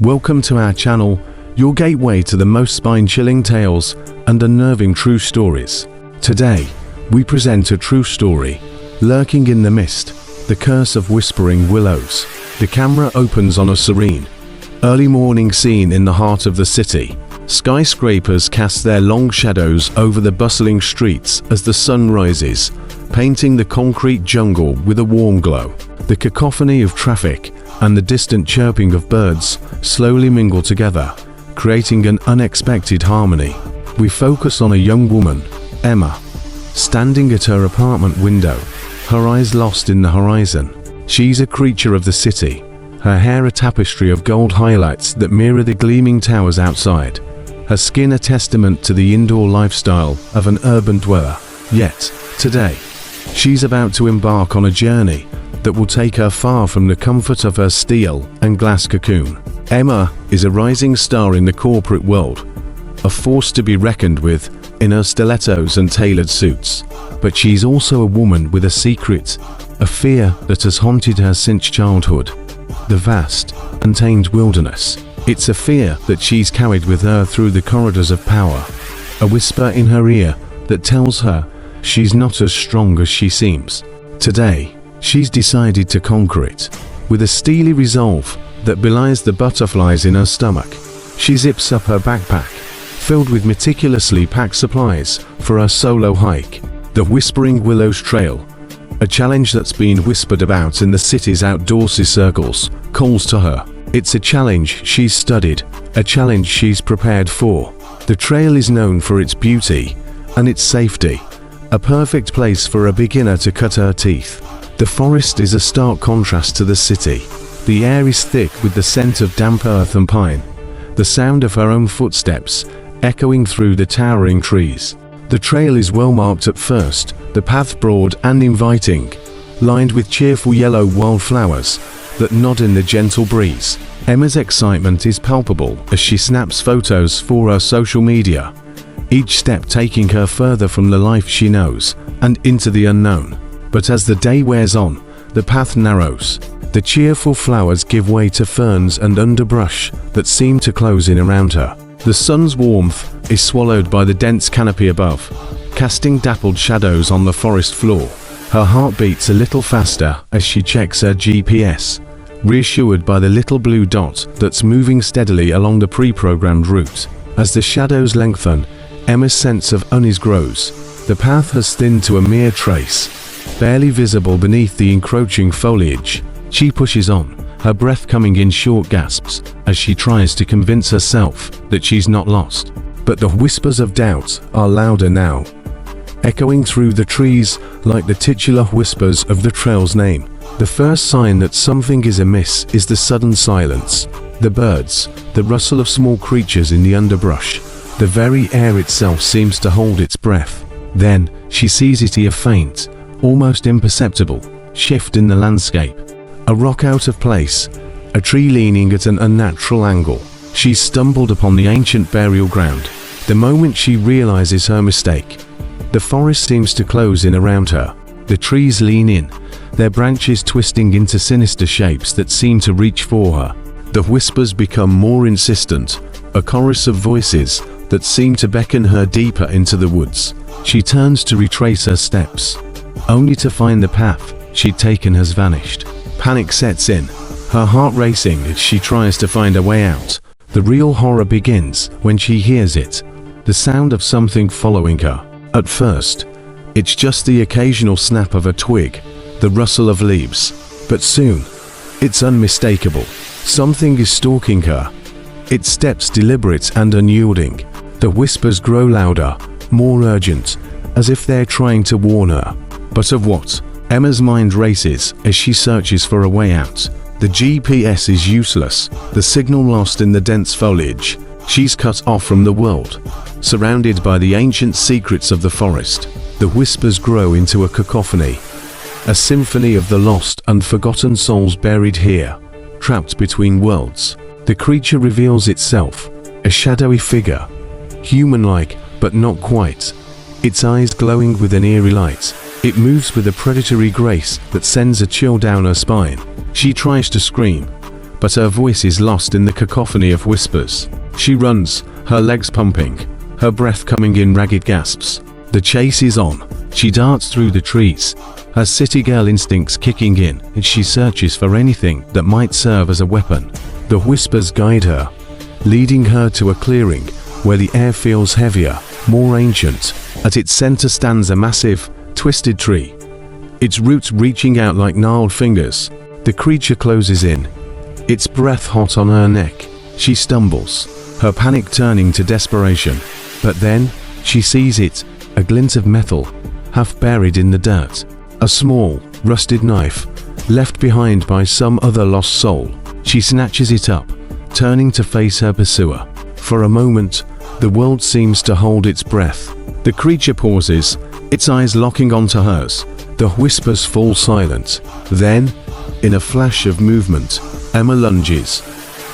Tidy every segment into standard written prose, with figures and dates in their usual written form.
Welcome to our channel, your gateway to the most spine-chilling tales and unnerving true stories. Today, we present a true story, lurking in the mist, the curse of whispering willows. The camera opens on a serene, early morning scene in the heart of the city. Skyscrapers cast their long shadows over the bustling streets as the sun rises, painting the concrete jungle with a warm glow. The cacophony of traffic and the distant chirping of birds slowly mingle together, creating an unexpected harmony. We focus on a young woman, Emma, standing at her apartment window, her eyes lost in the horizon. She's a creature of the city, her hair a tapestry of gold highlights that mirror the gleaming towers outside, her skin a testament to the indoor lifestyle of an urban dweller. Yet, today, she's about to embark on a journey that will take her far from the comfort of her steel and glass cocoon. Emma is a rising star in the corporate world, a force to be reckoned with in her stilettos and tailored suits. But she's also a woman with a secret, a fear that has haunted her since childhood. The vast, untamed wilderness. It's a fear that she's carried with her through the corridors of power, a whisper in her ear that tells her she's not as strong as she seems. Today, she's decided to conquer it. With a steely resolve that belies the butterflies in her stomach, she zips up her backpack, filled with meticulously packed supplies for her solo hike. The Whispering Willows Trail, a challenge that's been whispered about in the city's outdoorsy circles, calls to her. It's a challenge she's studied, a challenge she's prepared for. The trail is known for its beauty and its safety, a perfect place for a beginner to cut her teeth. The forest is a stark contrast to the city. The air is thick with the scent of damp earth and pine, the sound of her own footsteps echoing through the towering trees. The trail is well marked at first, the path broad and inviting, lined with cheerful yellow wildflowers that nod in the gentle breeze. Emma's excitement is palpable as she snaps photos for her social media, each step taking her further from the life she knows and into the unknown. But as the day wears on, the path narrows. The cheerful flowers give way to ferns and underbrush that seem to close in around her. The sun's warmth is swallowed by the dense canopy above, casting dappled shadows on the forest floor. Her heart beats a little faster as she checks her GPS, reassured by the little blue dot that's moving steadily along the pre-programmed route. As the shadows lengthen, Emma's sense of unease grows. The path has thinned to a mere trace, barely visible beneath the encroaching foliage. She pushes on, her breath coming in short gasps as she tries to convince herself that she's not lost. But the whispers of doubt are louder now, echoing through the trees like the titular whispers of the trail's name. The first sign that something is amiss is the sudden silence. The birds, the rustle of small creatures in the underbrush, the very air itself seems to hold its breath. Then, she sees it a faint, almost imperceptible shift in the landscape. A rock out of place, a tree leaning at an unnatural angle. She stumbled upon the ancient burial ground. The moment she realizes her mistake, the forest seems to close in around her. The trees lean in, their branches twisting into sinister shapes that seem to reach for her. The whispers become more insistent, a chorus of voices that seem to beckon her deeper into the woods. She turns to retrace her steps, only to find the path she'd taken has vanished. Panic sets in, her heart racing as she tries to find a way out. The real horror begins when she hears it, the sound of something following her. At first, it's just the occasional snap of a twig, the rustle of leaves. But soon, it's unmistakable. Something is stalking her, its steps deliberate and unyielding. The whispers grow louder, more urgent, as if they're trying to warn her. But of what? Emma's mind races as she searches for a way out. The GPS is useless, the signal lost in the dense foliage. She's cut off from the world, surrounded by the ancient secrets of the forest. The whispers grow into a cacophony, a symphony of the lost and forgotten souls buried here, trapped between worlds. The creature reveals itself, a shadowy figure, human-like but not quite, its eyes glowing with an eerie light. It moves with a predatory grace that sends a chill down her spine. She tries to scream, but her voice is lost in the cacophony of whispers. She runs, her legs pumping, her breath coming in ragged gasps. The chase is on. She darts through the trees, her city girl instincts kicking in, and she searches for anything that might serve as a weapon. The whispers guide her, leading her to a clearing where the air feels heavier, more ancient. At its center stands a massive, twisted tree, its roots reaching out like gnarled fingers. The creature closes in, its breath hot on her neck. She stumbles, her panic turning to desperation. But then, she sees it, a glint of metal, half buried in the dirt. A small, rusted knife, left behind by some other lost soul. She snatches it up, turning to face her pursuer. For a moment, the world seems to hold its breath. The creature pauses, its eyes locking onto hers. The whispers fall silent. Then, in a flash of movement, Emma lunges,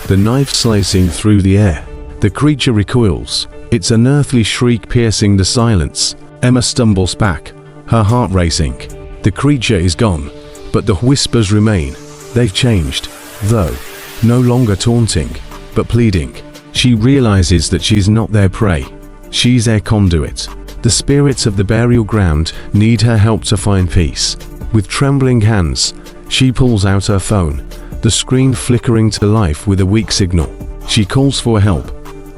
the knife slicing through the air. The creature recoils, its unearthly shriek piercing the silence. Emma stumbles back, her heart racing. The creature is gone, but the whispers remain. They've changed, though, no longer taunting, but pleading. She realizes that she's not their prey. She's their conduit. The spirits of the burial ground need her help to find peace. With trembling hands, she pulls out her phone, the screen flickering to life with a weak signal. She calls for help,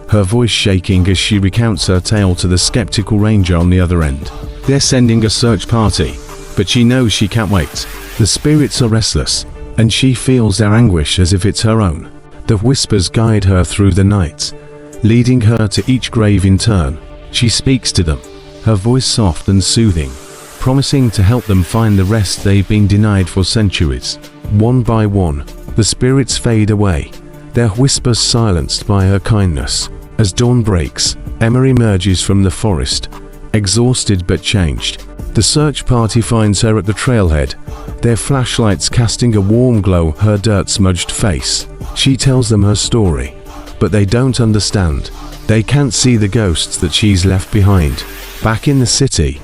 her voice shaking as she recounts her tale to the skeptical ranger on the other end. They're sending a search party, but she knows she can't wait. The spirits are restless, and she feels their anguish as if it's her own. The whispers guide her through the night, leading her to each grave in turn. She speaks to them, her voice soft and soothing, promising to help them find the rest they've been denied for centuries. One by one, the spirits fade away, their whispers silenced by her kindness. As dawn breaks, Emma emerges from the forest, exhausted but changed. The search party finds her at the trailhead, their flashlights casting a warm glow her dirt-smudged face. She tells them her story, but they don't understand. They can't see the ghosts that she's left behind. Back in the city,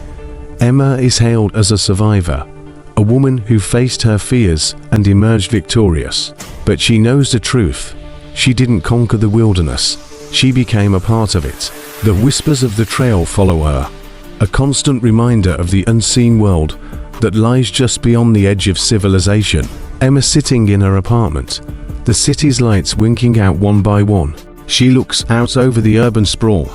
Emma is hailed as a survivor, a woman who faced her fears and emerged victorious. But she knows the truth. She didn't conquer the wilderness. She became a part of it. The whispers of the trail follow her, a constant reminder of the unseen world that lies just beyond the edge of civilization. Emma sitting in her apartment, the city's lights winking out one by one. She looks out over the urban sprawl,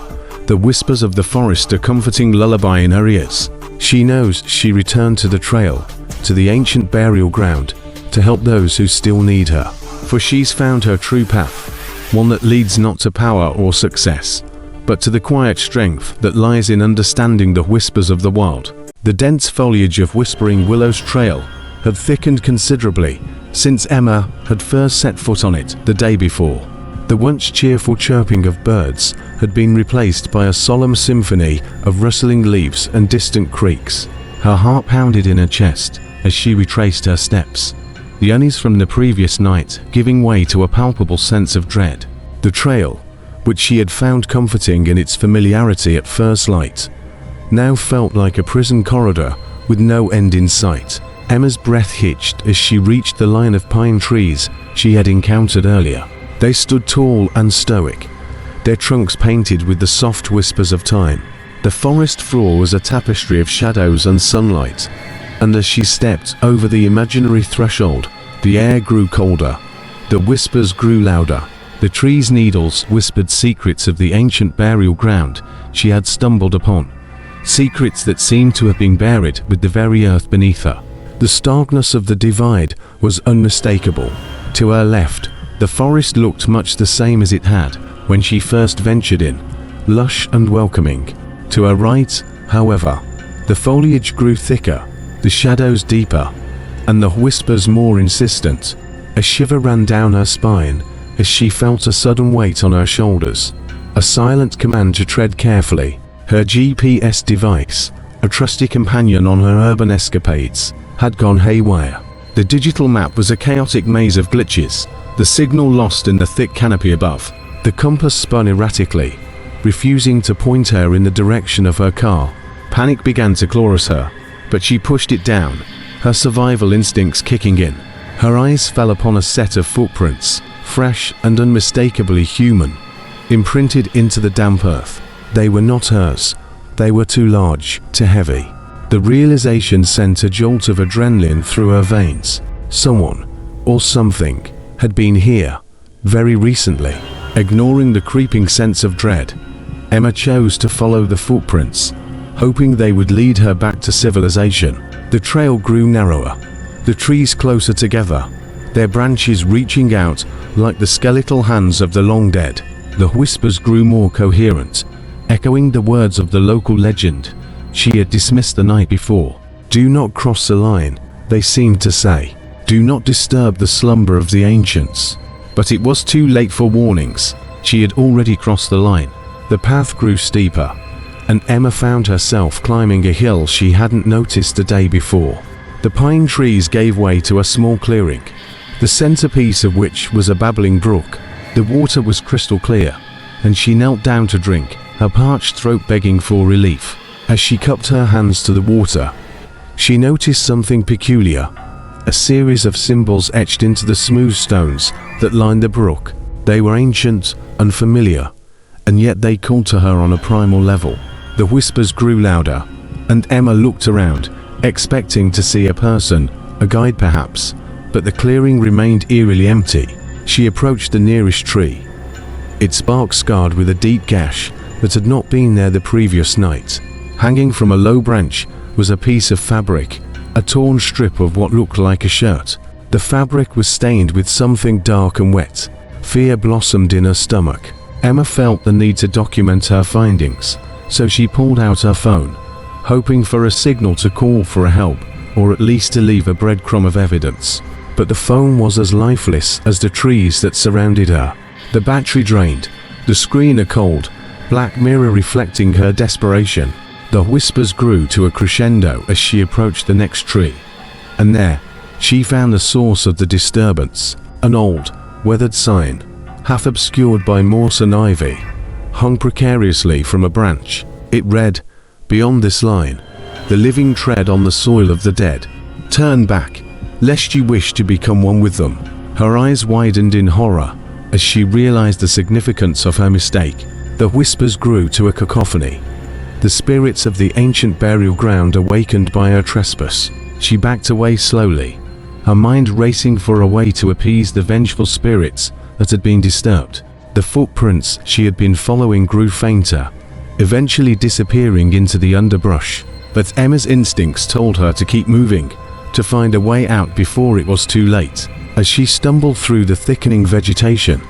the whispers of the forest a comforting lullaby in her ears. She knows she returned to the trail, to the ancient burial ground, to help those who still need her. For she's found her true path, one that leads not to power or success, but to the quiet strength that lies in understanding the whispers of the wild. The dense foliage of Whispering Willow's trail had thickened considerably since Emma had first set foot on it the day before. The once cheerful chirping of birds had been replaced by a solemn symphony of rustling leaves and distant creaks. Her heart pounded in her chest as she retraced her steps, the unease from the previous night giving way to a palpable sense of dread. The trail, which she had found comforting in its familiarity at first light, now felt like a prison corridor with no end in sight. Emma's breath hitched as she reached the line of pine trees she had encountered earlier. They stood tall and stoic, their trunks painted with the soft whispers of time. The forest floor was a tapestry of shadows and sunlight, and as she stepped over the imaginary threshold, the air grew colder, the whispers grew louder. The tree's needles whispered secrets of the ancient burial ground she had stumbled upon, secrets that seemed to have been buried with the very earth beneath her. The starkness of the divide was unmistakable. To her left, the forest looked much the same as it had when she first ventured in, lush and welcoming. To her right, however, the foliage grew thicker, the shadows deeper, and the whispers more insistent. A shiver ran down her spine as she felt a sudden weight on her shoulders, a silent command to tread carefully. Her GPS device, a trusty companion on her urban escapades, had gone haywire. The digital map was a chaotic maze of glitches, the signal lost in the thick canopy above. The compass spun erratically, refusing to point her in the direction of her car. Panic began to chorus her, but she pushed it down, her survival instincts kicking in. Her eyes fell upon a set of footprints, fresh and unmistakably human, imprinted into the damp earth. They were not hers. They were too large, too heavy. The realization sent a jolt of adrenaline through her veins. Someone, or something, had been here, very recently. Ignoring the creeping sense of dread, Emma chose to follow the footprints, hoping they would lead her back to civilization. The trail grew narrower, the trees closer together, their branches reaching out like the skeletal hands of the long dead. The whispers grew more coherent, echoing the words of the local legend she had dismissed the night before. "Do not cross the line," they seemed to say. "Do not disturb the slumber of the ancients." But it was too late for warnings. She had already crossed the line. The path grew steeper, and Emma found herself climbing a hill she hadn't noticed the day before. The pine trees gave way to a small clearing, the centerpiece of which was a babbling brook. The water was crystal clear, and she knelt down to drink, her parched throat begging for relief. As she cupped her hands to the water, she noticed something peculiar. A series of symbols etched into the smooth stones that lined the brook. They were ancient, unfamiliar, and yet they called to her on a primal level. The whispers grew louder, and Emma looked around, expecting to see a person, a guide perhaps, but the clearing remained eerily empty. She approached the nearest tree, its bark scarred with a deep gash that had not been there the previous night. Hanging from a low branch was a piece of fabric, a torn strip of what looked like a shirt. The fabric was stained with something dark and wet. Fear blossomed in her stomach. Emma felt the need to document her findings, so she pulled out her phone, hoping for a signal to call for help, or at least to leave a breadcrumb of evidence. But the phone was as lifeless as the trees that surrounded her. The battery drained, the screen a cold, black mirror reflecting her desperation. The whispers grew to a crescendo as she approached the next tree. And there, she found the source of the disturbance. An old, weathered sign, half obscured by moss and ivy, hung precariously from a branch. It read, "Beyond this line, the living tread on the soil of the dead. Turn back, lest you wish to become one with them." Her eyes widened in horror as she realized the significance of her mistake. The whispers grew to a cacophony, the spirits of the ancient burial ground awakened by her trespass. She backed away slowly, her mind racing for a way to appease the vengeful spirits that had been disturbed. The footprints she had been following grew fainter, eventually disappearing into the underbrush. But Emma's instincts told her to keep moving, to find a way out before it was too late. As she stumbled through the thickening vegetation,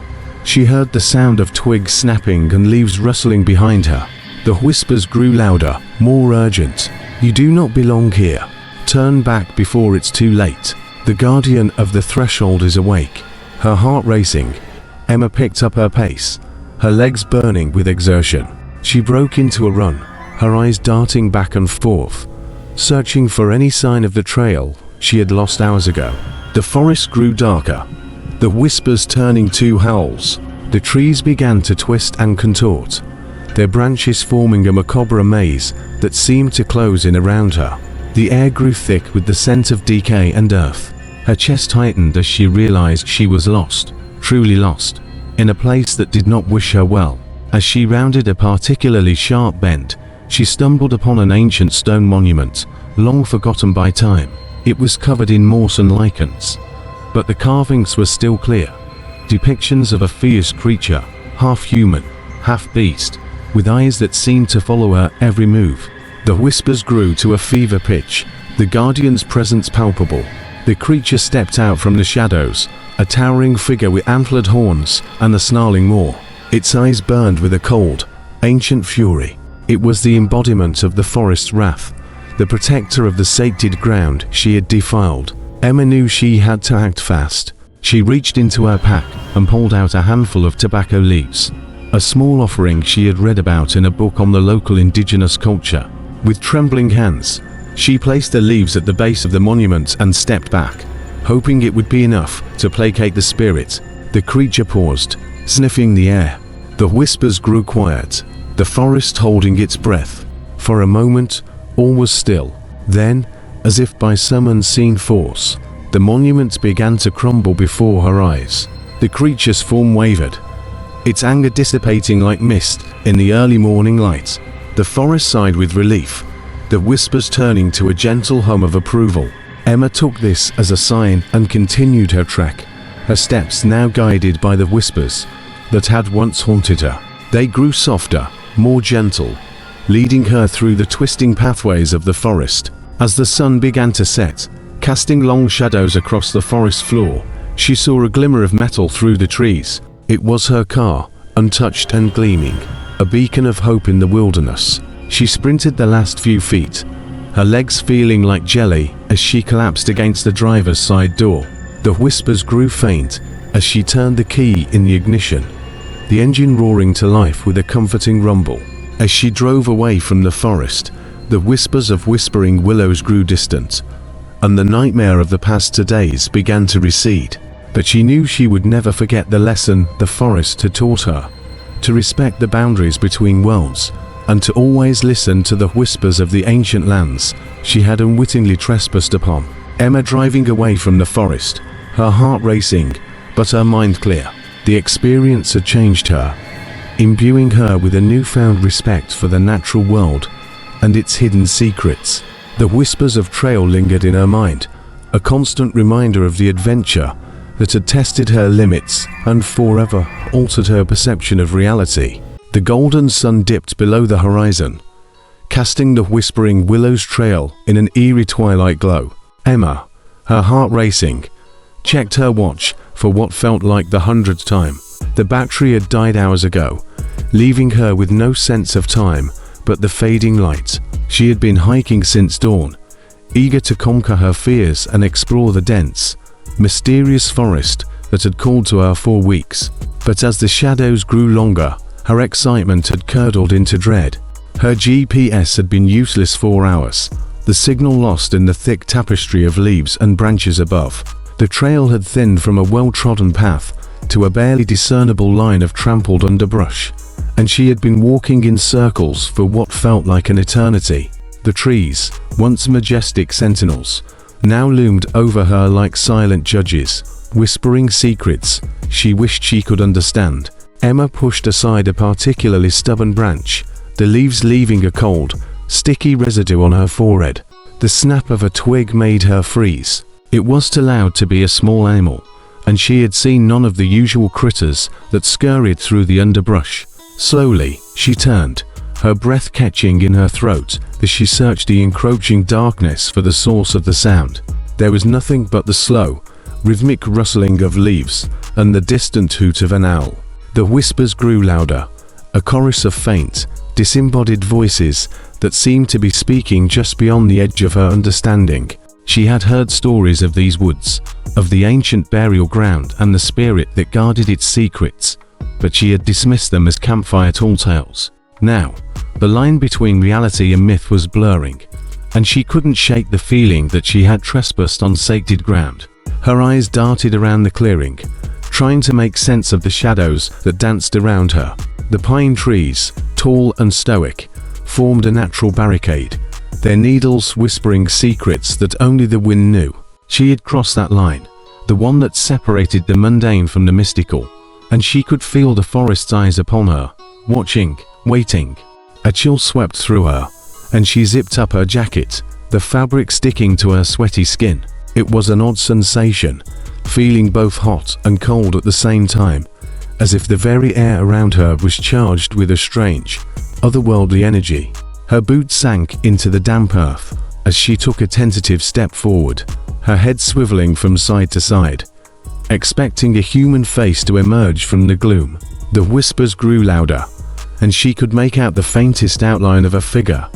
she heard the sound of twigs snapping and leaves rustling behind her. The whispers grew louder, more urgent. "You do not belong here. Turn back before it's too late. The guardian of the threshold is awake." Her heart racing, Emma picked up her pace, her legs burning with exertion. She broke into a run, her eyes darting back and forth, searching for any sign of the trail she had lost hours ago. The forest grew darker, the whispers turning to howls. The trees began to twist and contort, their branches forming a macabre maze that seemed to close in around her. The air grew thick with the scent of decay and earth. Her chest tightened as she realized she was lost, truly lost, in a place that did not wish her well. As she rounded a particularly sharp bend, she stumbled upon an ancient stone monument, long forgotten by time. It was covered in moss and lichens, but the carvings were still clear, depictions of a fierce creature, half human, half beast, with eyes that seemed to follow her every move. The whispers grew to a fever pitch, the guardian's presence palpable. The creature stepped out from the shadows, a towering figure with antlered horns and a snarling maw. Its eyes burned with a cold, ancient fury. It was the embodiment of the forest's wrath, the protector of the sacred ground she had defiled. Emma knew she had to act fast. She reached into her pack and pulled out a handful of tobacco leaves, a small offering she had read about in a book on the local indigenous culture. With trembling hands, she placed the leaves at the base of the monument and stepped back, hoping it would be enough to placate the spirit. The creature paused, sniffing the air. The whispers grew quiet, the forest holding its breath. For a moment, all was still. Then, as if by some unseen force, The monument began to crumble before her eyes. The creature's form wavered, its anger dissipating like mist in the early morning light. The forest sighed with relief, the whispers turning to a gentle hum of approval. Emma took this as a sign and continued her trek, her steps now guided by the whispers that had once haunted her. They grew softer, more gentle, leading her through the twisting pathways of the forest. As the sun began to set, casting long shadows across the forest floor, she saw a glimmer of metal through the trees. It was her car, untouched and gleaming, a beacon of hope in the wilderness. She sprinted the last few feet, her legs feeling like jelly as she collapsed against the driver's side door. The whispers grew faint as she turned the key in the ignition, the engine roaring to life with a comforting rumble. As she drove away from the forest, the whispers of whispering willows grew distant, and the nightmare of the past 2 days began to recede. But she knew she would never forget the lesson the forest had taught her, to respect the boundaries between worlds, and to always listen to the whispers of the ancient lands she had unwittingly trespassed upon. Emma driving away from the forest, her heart racing, but her mind clear. The experience had changed her, imbuing her with a newfound respect for the natural world and its hidden secrets. The whispers of trail lingered in her mind, a constant reminder of the adventure that had tested her limits and forever altered her perception of reality. The golden sun dipped below the horizon, casting the whispering willows trail in an eerie twilight glow. Emma, her heart racing, checked her watch for what felt like the 100th time. The battery had died hours ago, leaving her with no sense of time but the fading light. She had been hiking since dawn, eager to conquer her fears and explore the dense, mysterious forest that had called to her for weeks. But as the shadows grew longer, her excitement had curdled into dread. Her GPS had been useless for hours, the signal lost in the thick tapestry of leaves and branches above. The trail had thinned from a well-trodden path to a barely discernible line of trampled underbrush, and she had been walking in circles for what felt like an eternity. The trees, once majestic sentinels, now loomed over her like silent judges, whispering secrets she wished she could understand. Emma pushed aside a particularly stubborn branch, the leaves leaving a cold, sticky residue on her forehead. The snap of a twig made her freeze. It was too loud to be a small animal, and she had seen none of the usual critters that scurried through the underbrush. Slowly, she turned, her breath catching in her throat as she searched the encroaching darkness for the source of the sound. There was nothing but the slow, rhythmic rustling of leaves and the distant hoot of an owl. The whispers grew louder, a chorus of faint, disembodied voices that seemed to be speaking just beyond the edge of her understanding. She had heard stories of these woods, of the ancient burial ground and the spirit that guarded its secrets, but she had dismissed them as campfire tall tales. Now, the line between reality and myth was blurring, and she couldn't shake the feeling that she had trespassed on sacred ground. Her eyes darted around the clearing, trying to make sense of the shadows that danced around her. The pine trees, tall and stoic, formed a natural barricade, their needles whispering secrets that only the wind knew. She had crossed that line, the one that separated the mundane from the mystical, and she could feel the forest's eyes upon her, watching, waiting. A chill swept through her, and she zipped up her jacket, the fabric sticking to her sweaty skin. It was an odd sensation, feeling both hot and cold at the same time, as if the very air around her was charged with a strange, otherworldly energy. Her boots sank into the damp earth as she took a tentative step forward, her head swiveling from side to side, expecting a human face to emerge from the gloom. The whispers grew louder, and she could make out the faintest outline of a figure,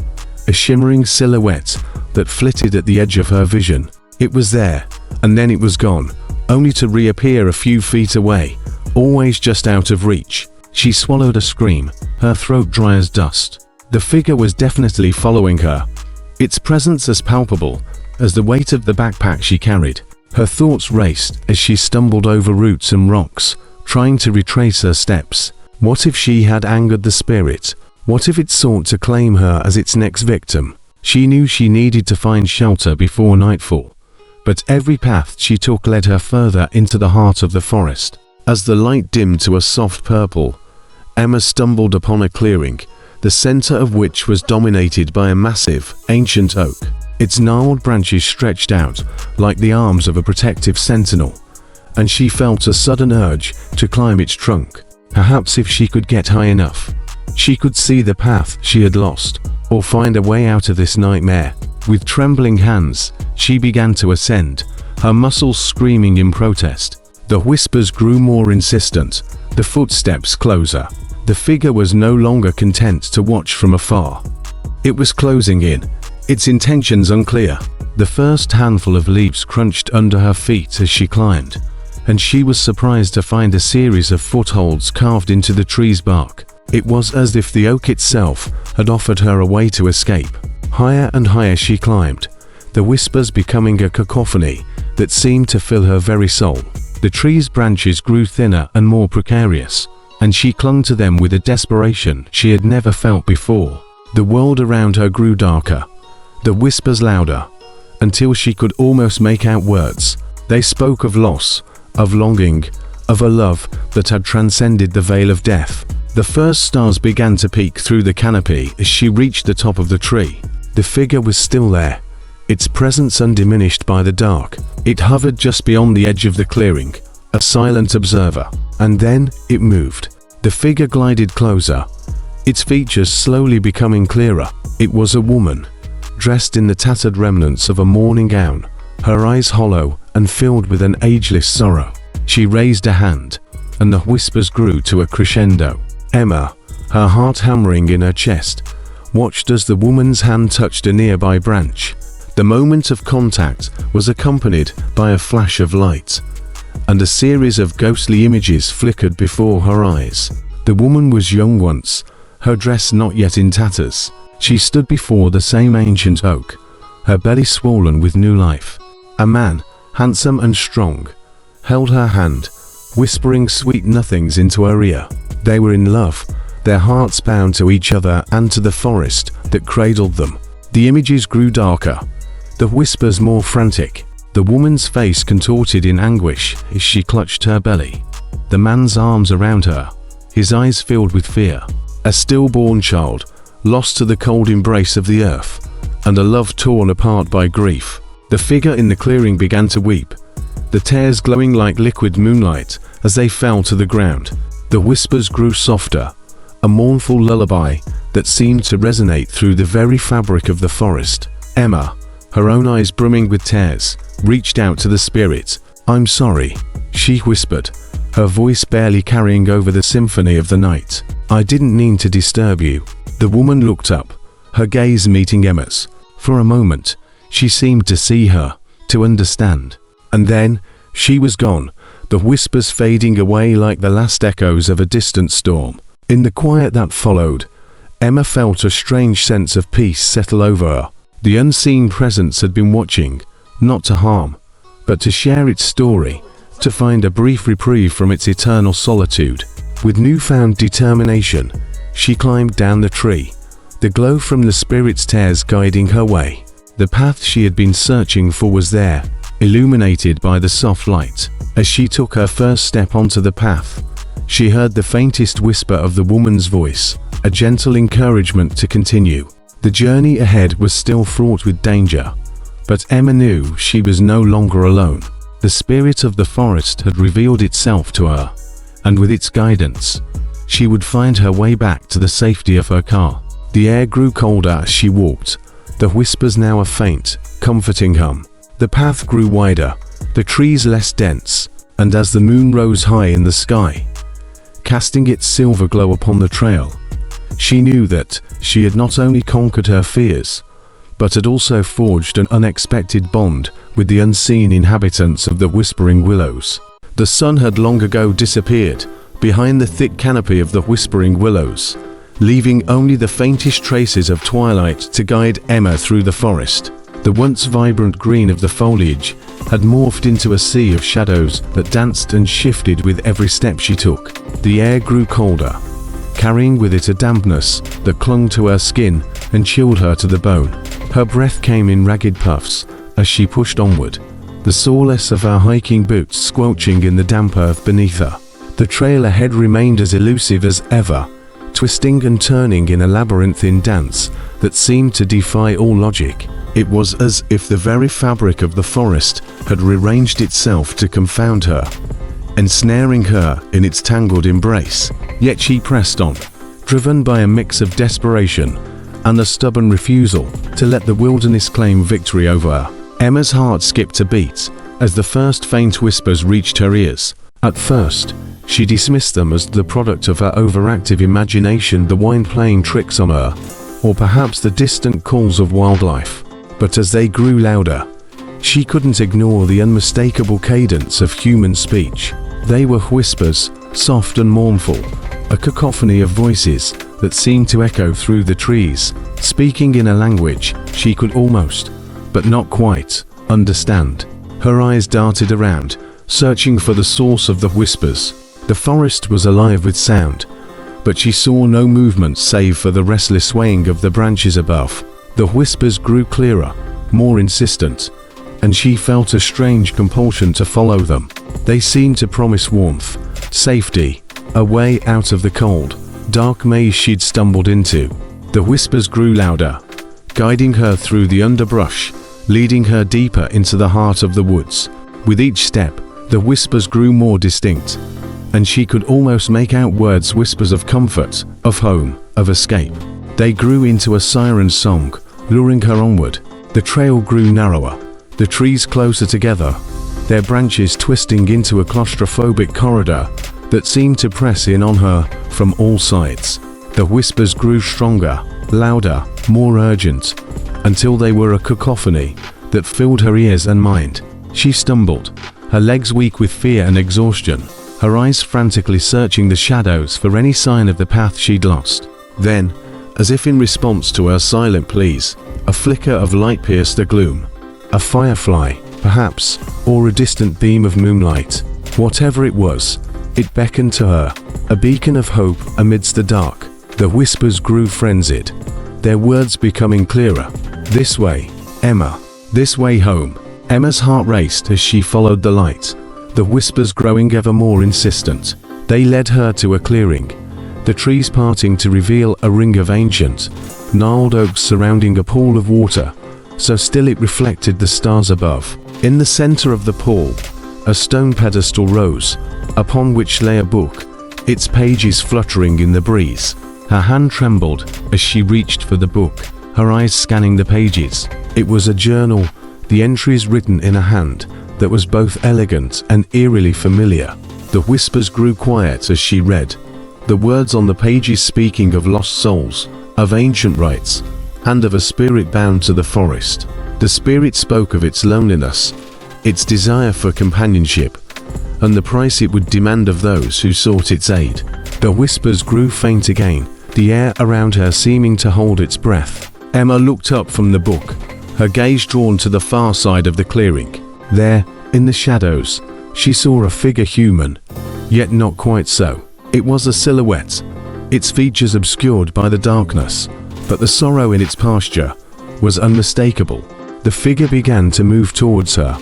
a shimmering silhouette that flitted at the edge of her vision. It was there, and then it was gone, only to reappear a few feet away, always just out of reach. She swallowed a scream, her throat dry as dust. The figure was definitely following her, its presence as palpable as the weight of the backpack she carried. Her thoughts raced as she stumbled over roots and rocks, trying to retrace her steps. What if she had angered the spirit? What if it sought to claim her as its next victim? She knew she needed to find shelter before nightfall, but every path she took led her further into the heart of the forest. As the light dimmed to a soft purple, Emma stumbled upon a clearing, the center of which was dominated by a massive, ancient oak. Its gnarled branches stretched out like the arms of a protective sentinel, and she felt a sudden urge to climb its trunk. Perhaps if she could get high enough, she could see the path she had lost, or find a way out of this nightmare. With trembling hands, she began to ascend, her muscles screaming in protest. The whispers grew more insistent, the footsteps closer. The figure was no longer content to watch from afar. It was closing in, its intentions unclear. The first handful of leaves crunched under her feet as she climbed, and she was surprised to find a series of footholds carved into the tree's bark. It was as if the oak itself had offered her a way to escape. Higher and higher she climbed, the whispers becoming a cacophony that seemed to fill her very soul. The tree's branches grew thinner and more precarious, and she clung to them with a desperation she had never felt before. The world around her grew darker, the whispers louder, until she could almost make out words. They spoke of loss, of longing, of a love that had transcended the veil of death. The first stars began to peek through the canopy as she reached the top of the tree. The figure was still there, its presence undiminished by the dark. It hovered just beyond the edge of the clearing, a silent observer. And then it moved. The figure glided closer, its features slowly becoming clearer. It was a woman, dressed in the tattered remnants of a mourning gown, her eyes hollow and filled with an ageless sorrow. She raised a hand, and the whispers grew to a crescendo. Emma, her heart hammering in her chest, watched as the woman's hand touched a nearby branch. The moment of contact was accompanied by a flash of light, and a series of ghostly images flickered before her eyes. The woman was young once, her dress not yet in tatters. She stood before the same ancient oak, her belly swollen with new life. A man, handsome and strong, held her hand, whispering sweet nothings into her ear. They were in love, their hearts bound to each other and to the forest that cradled them. The images grew darker, the whispers more frantic. The woman's face contorted in anguish as she clutched her belly. The man's arms around her, his eyes filled with fear. A stillborn child, lost to the cold embrace of the earth, and a love torn apart by grief. The figure in the clearing began to weep, the tears glowing like liquid moonlight as they fell to the ground. The whispers grew softer, a mournful lullaby that seemed to resonate through the very fabric of the forest. Emma, her own eyes brimming with tears, reached out to the spirit. "I'm sorry," she whispered, her voice barely carrying over the symphony of the night. "I didn't mean to disturb you." The woman looked up, her gaze meeting Emma's. For a moment, she seemed to see her, to understand. And then, she was gone, the whispers fading away like the last echoes of a distant storm. In the quiet that followed, Emma felt a strange sense of peace settle over her. The unseen presence had been watching, not to harm, but to share its story, to find a brief reprieve from its eternal solitude. With newfound determination, she climbed down the tree, the glow from the spirit's tears guiding her way. The path she had been searching for was there, illuminated by the soft light. As she took her first step onto the path, she heard the faintest whisper of the woman's voice, a gentle encouragement to continue. The journey ahead was still fraught with danger, but Emma knew she was no longer alone. The spirit of the forest had revealed itself to her, and with its guidance, she would find her way back to the safety of her car. The air grew colder as she walked, the whispers now a faint, comforting hum. The path grew wider, the trees less dense, and as the moon rose high in the sky, casting its silver glow upon the trail, she knew that she had not only conquered her fears, but had also forged an unexpected bond with the unseen inhabitants of the Whispering Willows. The sun had long ago disappeared behind the thick canopy of the Whispering Willows, leaving only the faintest traces of twilight to guide Emma through the forest. The once vibrant green of the foliage had morphed into a sea of shadows that danced and shifted with every step she took. The air grew colder, carrying with it a dampness that clung to her skin and chilled her to the bone. Her breath came in ragged puffs as she pushed onward, the soreness of her hiking boots squelching in the damp earth beneath her. The trail ahead remained as elusive as ever, twisting and turning in a labyrinthine dance that seemed to defy all logic. It was as if the very fabric of the forest had rearranged itself to confound her, ensnaring her in its tangled embrace. Yet she pressed on, driven by a mix of desperation and a stubborn refusal to let the wilderness claim victory over her. Emma's heart skipped a beat as the first faint whispers reached her ears. At first, she dismissed them as the product of her overactive imagination, the wind playing tricks on her, or perhaps the distant calls of wildlife. But as they grew louder, she couldn't ignore the unmistakable cadence of human speech. They were whispers, soft and mournful, a cacophony of voices that seemed to echo through the trees, speaking in a language she could almost, but not quite, understand. Her eyes darted around, searching for the source of the whispers. The forest was alive with sound, but she saw no movement save for the restless swaying of the branches above. The whispers grew clearer, more insistent, and she felt a strange compulsion to follow them. They seemed to promise warmth, safety, a way out of the cold, dark maze she'd stumbled into. The whispers grew louder, guiding her through the underbrush, leading her deeper into the heart of the woods. With each step, the whispers grew more distinct, and she could almost make out words, whispers of comfort, of home, of escape. They grew into a siren's song, luring her onward. The trail grew narrower, the trees closer together, their branches twisting into a claustrophobic corridor that seemed to press in on her from all sides. The whispers grew stronger, louder, more urgent, until they were a cacophony that filled her ears and mind. She stumbled, her legs weak with fear and exhaustion, her eyes frantically searching the shadows for any sign of the path she'd lost. Then, as if in response to her silent pleas, a flicker of light pierced the gloom. A firefly, perhaps, or a distant beam of moonlight. Whatever it was, it beckoned to her, a beacon of hope amidst the dark. The whispers grew frenzied, their words becoming clearer. This way, Emma. This way home. Emma's heart raced as she followed the light, the whispers growing ever more insistent. They led her to a clearing, the trees parting to reveal a ring of ancient, gnarled oaks surrounding a pool of water, so still it reflected the stars above. In the center of the pool, a stone pedestal rose, upon which lay a book, its pages fluttering in the breeze. Her hand trembled as she reached for the book, her eyes scanning the pages. It was a journal, the entries written in a hand that was both elegant and eerily familiar. The whispers grew quiet as she read, the words on the pages speaking of lost souls, of ancient rites, and of a spirit bound to the forest. The spirit spoke of its loneliness, its desire for companionship, and the price it would demand of those who sought its aid. The whispers grew faint again, the air around her seeming to hold its breath. Emma looked up from the book, her gaze drawn to the far side of the clearing. There, in the shadows, she saw a figure, human, yet not quite so. It was a silhouette, its features obscured by the darkness, but the sorrow in its posture was unmistakable. The figure began to move towards her,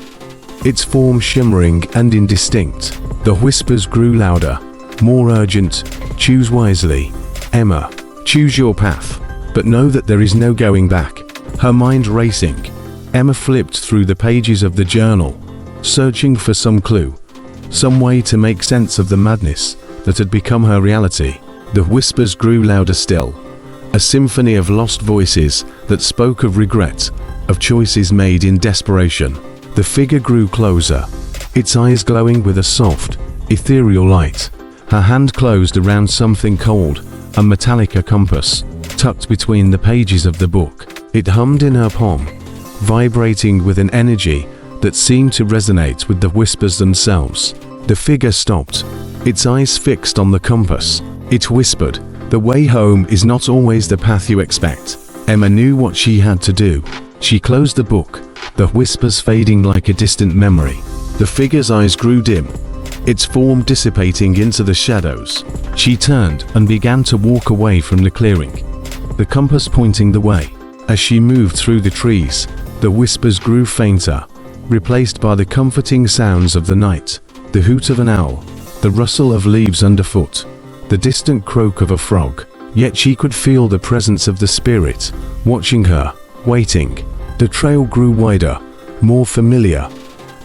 its form shimmering and indistinct. The whispers grew louder, more urgent. Choose wisely, Emma. Choose your path, but know that there is no going back. Her mind racing, Emma flipped through the pages of the journal, searching for some clue, some way to make sense of the madness that had become her reality. The whispers grew louder still, a symphony of lost voices that spoke of regret, of choices made in desperation. The figure grew closer, its eyes glowing with a soft, ethereal light. Her hand closed around something cold, a metallic compass, tucked between the pages of the book. It hummed in her palm, vibrating with an energy that seemed to resonate with the whispers themselves. The figure stopped, its eyes fixed on the compass. It whispered, "The way home is not always the path you expect." Emma knew what she had to do. She closed the book, the whispers fading like a distant memory. The figure's eyes grew dim, its form dissipating into the shadows. She turned and began to walk away from the clearing, the compass pointing the way. As she moved through the trees, the whispers grew fainter, replaced by the comforting sounds of the night, the hoot of an owl, the rustle of leaves underfoot, the distant croak of a frog. Yet she could feel the presence of the spirit, watching her, waiting. The trail grew wider, more familiar,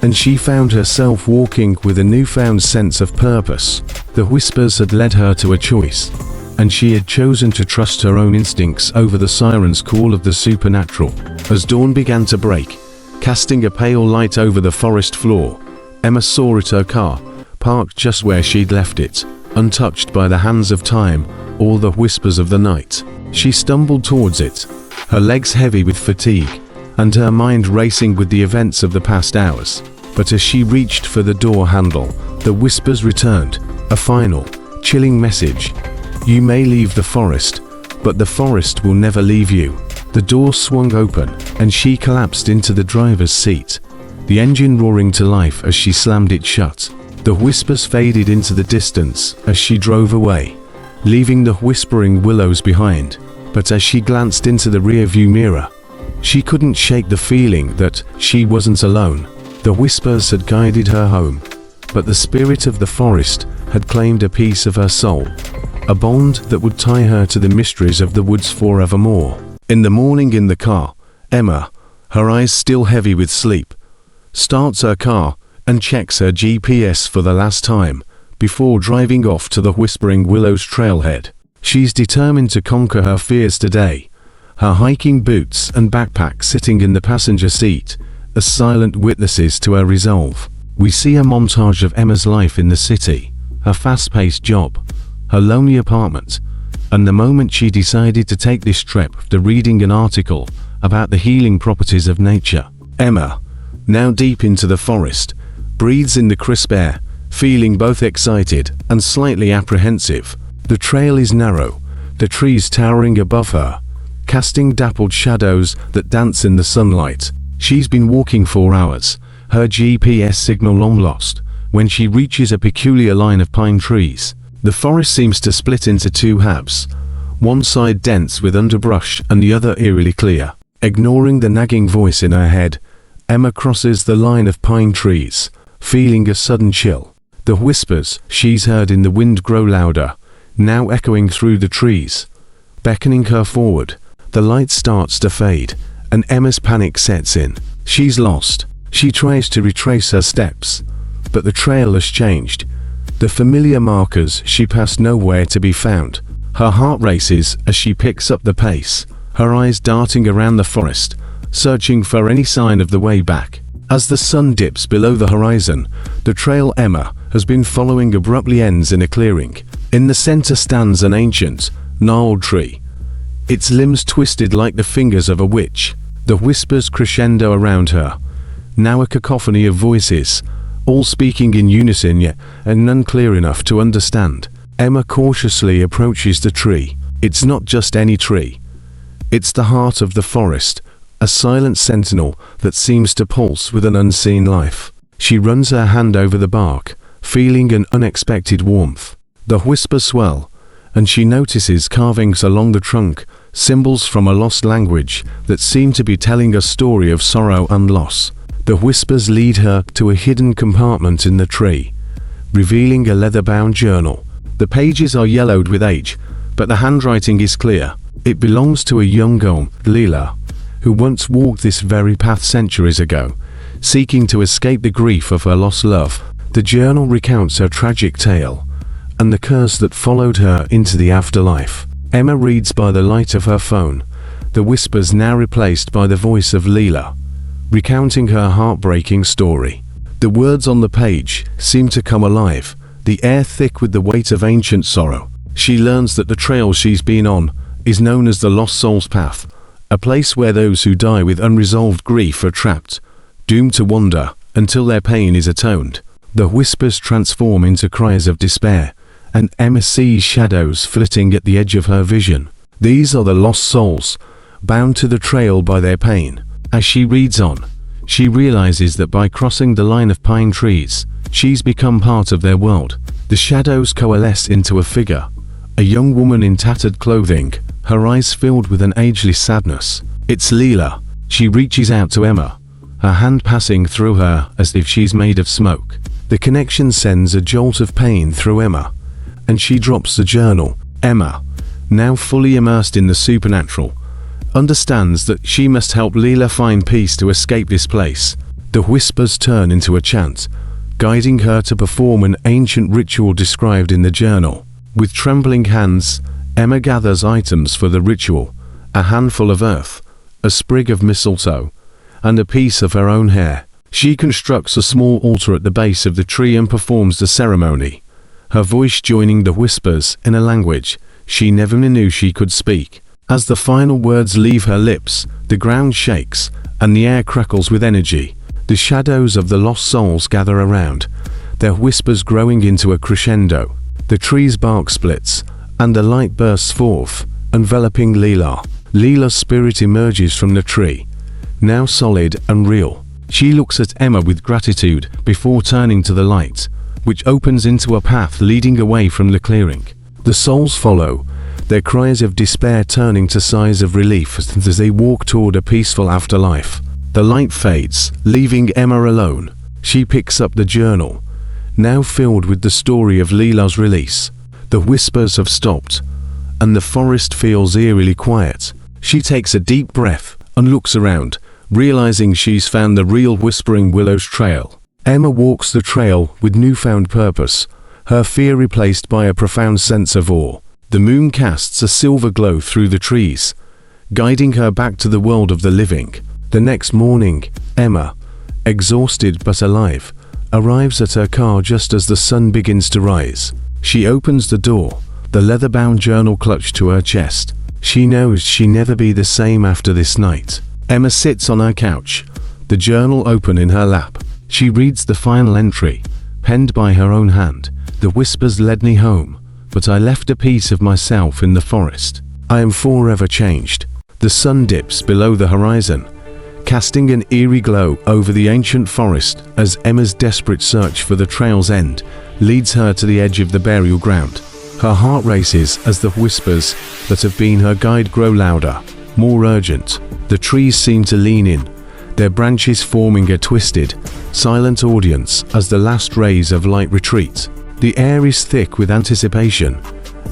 and she found herself walking with a newfound sense of purpose. The whispers had led her to a choice, and she had chosen to trust her own instincts over the siren's call of the supernatural. As dawn began to break, casting a pale light over the forest floor, Emma saw her car, parked just where she'd left it, untouched by the hands of time or the whispers of the night. She stumbled towards it, her legs heavy with fatigue, and her mind racing with the events of the past hours. But as she reached for the door handle, the whispers returned, a final, chilling message. You may leave the forest, but the forest will never leave you. The door swung open, and she collapsed into the driver's seat, the engine roaring to life as she slammed it shut. The whispers faded into the distance as she drove away, leaving the whispering willows behind. But as she glanced into the rearview mirror, she couldn't shake the feeling that she wasn't alone. The whispers had guided her home, but the spirit of the forest had claimed a piece of her soul, a bond that would tie her to the mysteries of the woods forevermore. In the morning in the car, Emma, her eyes still heavy with sleep, starts her car and checks her GPS for the last time before driving off to the Whispering Willows trailhead. She's determined to conquer her fears today, her hiking boots and backpack sitting in the passenger seat as silent witnesses to her resolve. We see a montage of Emma's life in the city, her fast-paced job, her lonely apartment, and the moment she decided to take this trip after reading an article about the healing properties of nature. Emma, now deep into the forest, breathes in the crisp air, feeling both excited and slightly apprehensive. The trail is narrow, the trees towering above her, casting dappled shadows that dance in the sunlight. She's been walking for hours, her GPS signal long lost, when she reaches a peculiar line of pine trees. The forest seems to split into two halves, one side dense with underbrush and the other eerily clear. Ignoring the nagging voice in her head, Emma crosses the line of pine trees, feeling a sudden chill. The whispers she's heard in the wind grow louder, now echoing through the trees, beckoning her forward. The light starts to fade, and Emma's panic sets in. She's lost. She tries to retrace her steps, but the trail has changed. The familiar markers she passed nowhere to be found. Her heart races as she picks up the pace, her eyes darting around the forest, searching for any sign of the way back. As the sun dips below the horizon, the trail Emma has been following abruptly ends in a clearing. In the center stands an ancient, gnarled tree, its limbs twisted like the fingers of a witch. The whispers crescendo around her, now a cacophony of voices, all speaking in unison yet and none clear enough to understand. Emma cautiously approaches the tree. It's not just any tree. It's the heart of the forest, a silent sentinel that seems to pulse with an unseen life. She runs her hand over the bark, feeling an unexpected warmth. The whispers swell, and she notices carvings along the trunk, symbols from a lost language that seem to be telling a story of sorrow and loss. The whispers lead her to a hidden compartment in the tree, revealing a leather-bound journal. The pages are yellowed with age, but the handwriting is clear. It belongs to a young girl, Leela, who once walked this very path centuries ago, seeking to escape the grief of her lost love. The journal recounts her tragic tale, and the curse that followed her into the afterlife. Emma reads by the light of her phone, the whispers now replaced by the voice of Leela, recounting her heartbreaking story. The words on the page seem to come alive, the air thick with the weight of ancient sorrow. She learns that the trail she's been on is known as the Lost Soul's Path, a place where those who die with unresolved grief are trapped, doomed to wander until their pain is atoned. The whispers transform into cries of despair, and Emma sees shadows flitting at the edge of her vision. These are the lost souls, bound to the trail by their pain. As she reads on, she realizes that by crossing the line of pine trees, she's become part of their world. The shadows coalesce into a figure, a young woman in tattered clothing, her eyes filled with an ageless sadness. It's Leela. She reaches out to Emma, her hand passing through her as if she's made of smoke. The connection sends a jolt of pain through Emma, and she drops the journal. Emma, now fully immersed in the supernatural, understands that she must help Leela find peace to escape this place. The whispers turn into a chant, guiding her to perform an ancient ritual described in the journal. With trembling hands, Emma gathers items for the ritual: a handful of earth, a sprig of mistletoe, and a piece of her own hair. She constructs a small altar at the base of the tree and performs the ceremony, her voice joining the whispers in a language she never knew she could speak. As the final words leave her lips, the ground shakes, and the air crackles with energy. The shadows of the lost souls gather around, their whispers growing into a crescendo. The tree's bark splits, and the light bursts forth, enveloping Leela. Leela's spirit emerges from the tree, now solid and real. She looks at Emma with gratitude before turning to the light, which opens into a path leading away from the clearing. The souls follow, their cries of despair turning to sighs of relief as they walk toward a peaceful afterlife. The light fades, leaving Emma alone. She picks up the journal, now filled with the story of Leela's release. The whispers have stopped, and the forest feels eerily quiet. She takes a deep breath and looks around, realizing she's found the real Whispering Willows trail. Emma walks the trail with newfound purpose, her fear replaced by a profound sense of awe. The moon casts a silver glow through the trees, guiding her back to the world of the living. The next morning, Emma, exhausted but alive, arrives at her car just as the sun begins to rise. She opens the door, the leather-bound journal clutched to her chest. She knows she'll never be the same after this night. Emma sits on her couch, the journal open in her lap. She reads the final entry, penned by her own hand. The whispers led me home, but I left a piece of myself in the forest. I am forever changed. The sun dips below the horizon, casting an eerie glow over the ancient forest as Emma's desperate search for the trail's end leads her to the edge of the burial ground. Her heart races as the whispers that have been her guide grow louder, more urgent. The trees seem to lean in, their branches forming a twisted, silent audience as the last rays of light retreat. The air is thick with anticipation,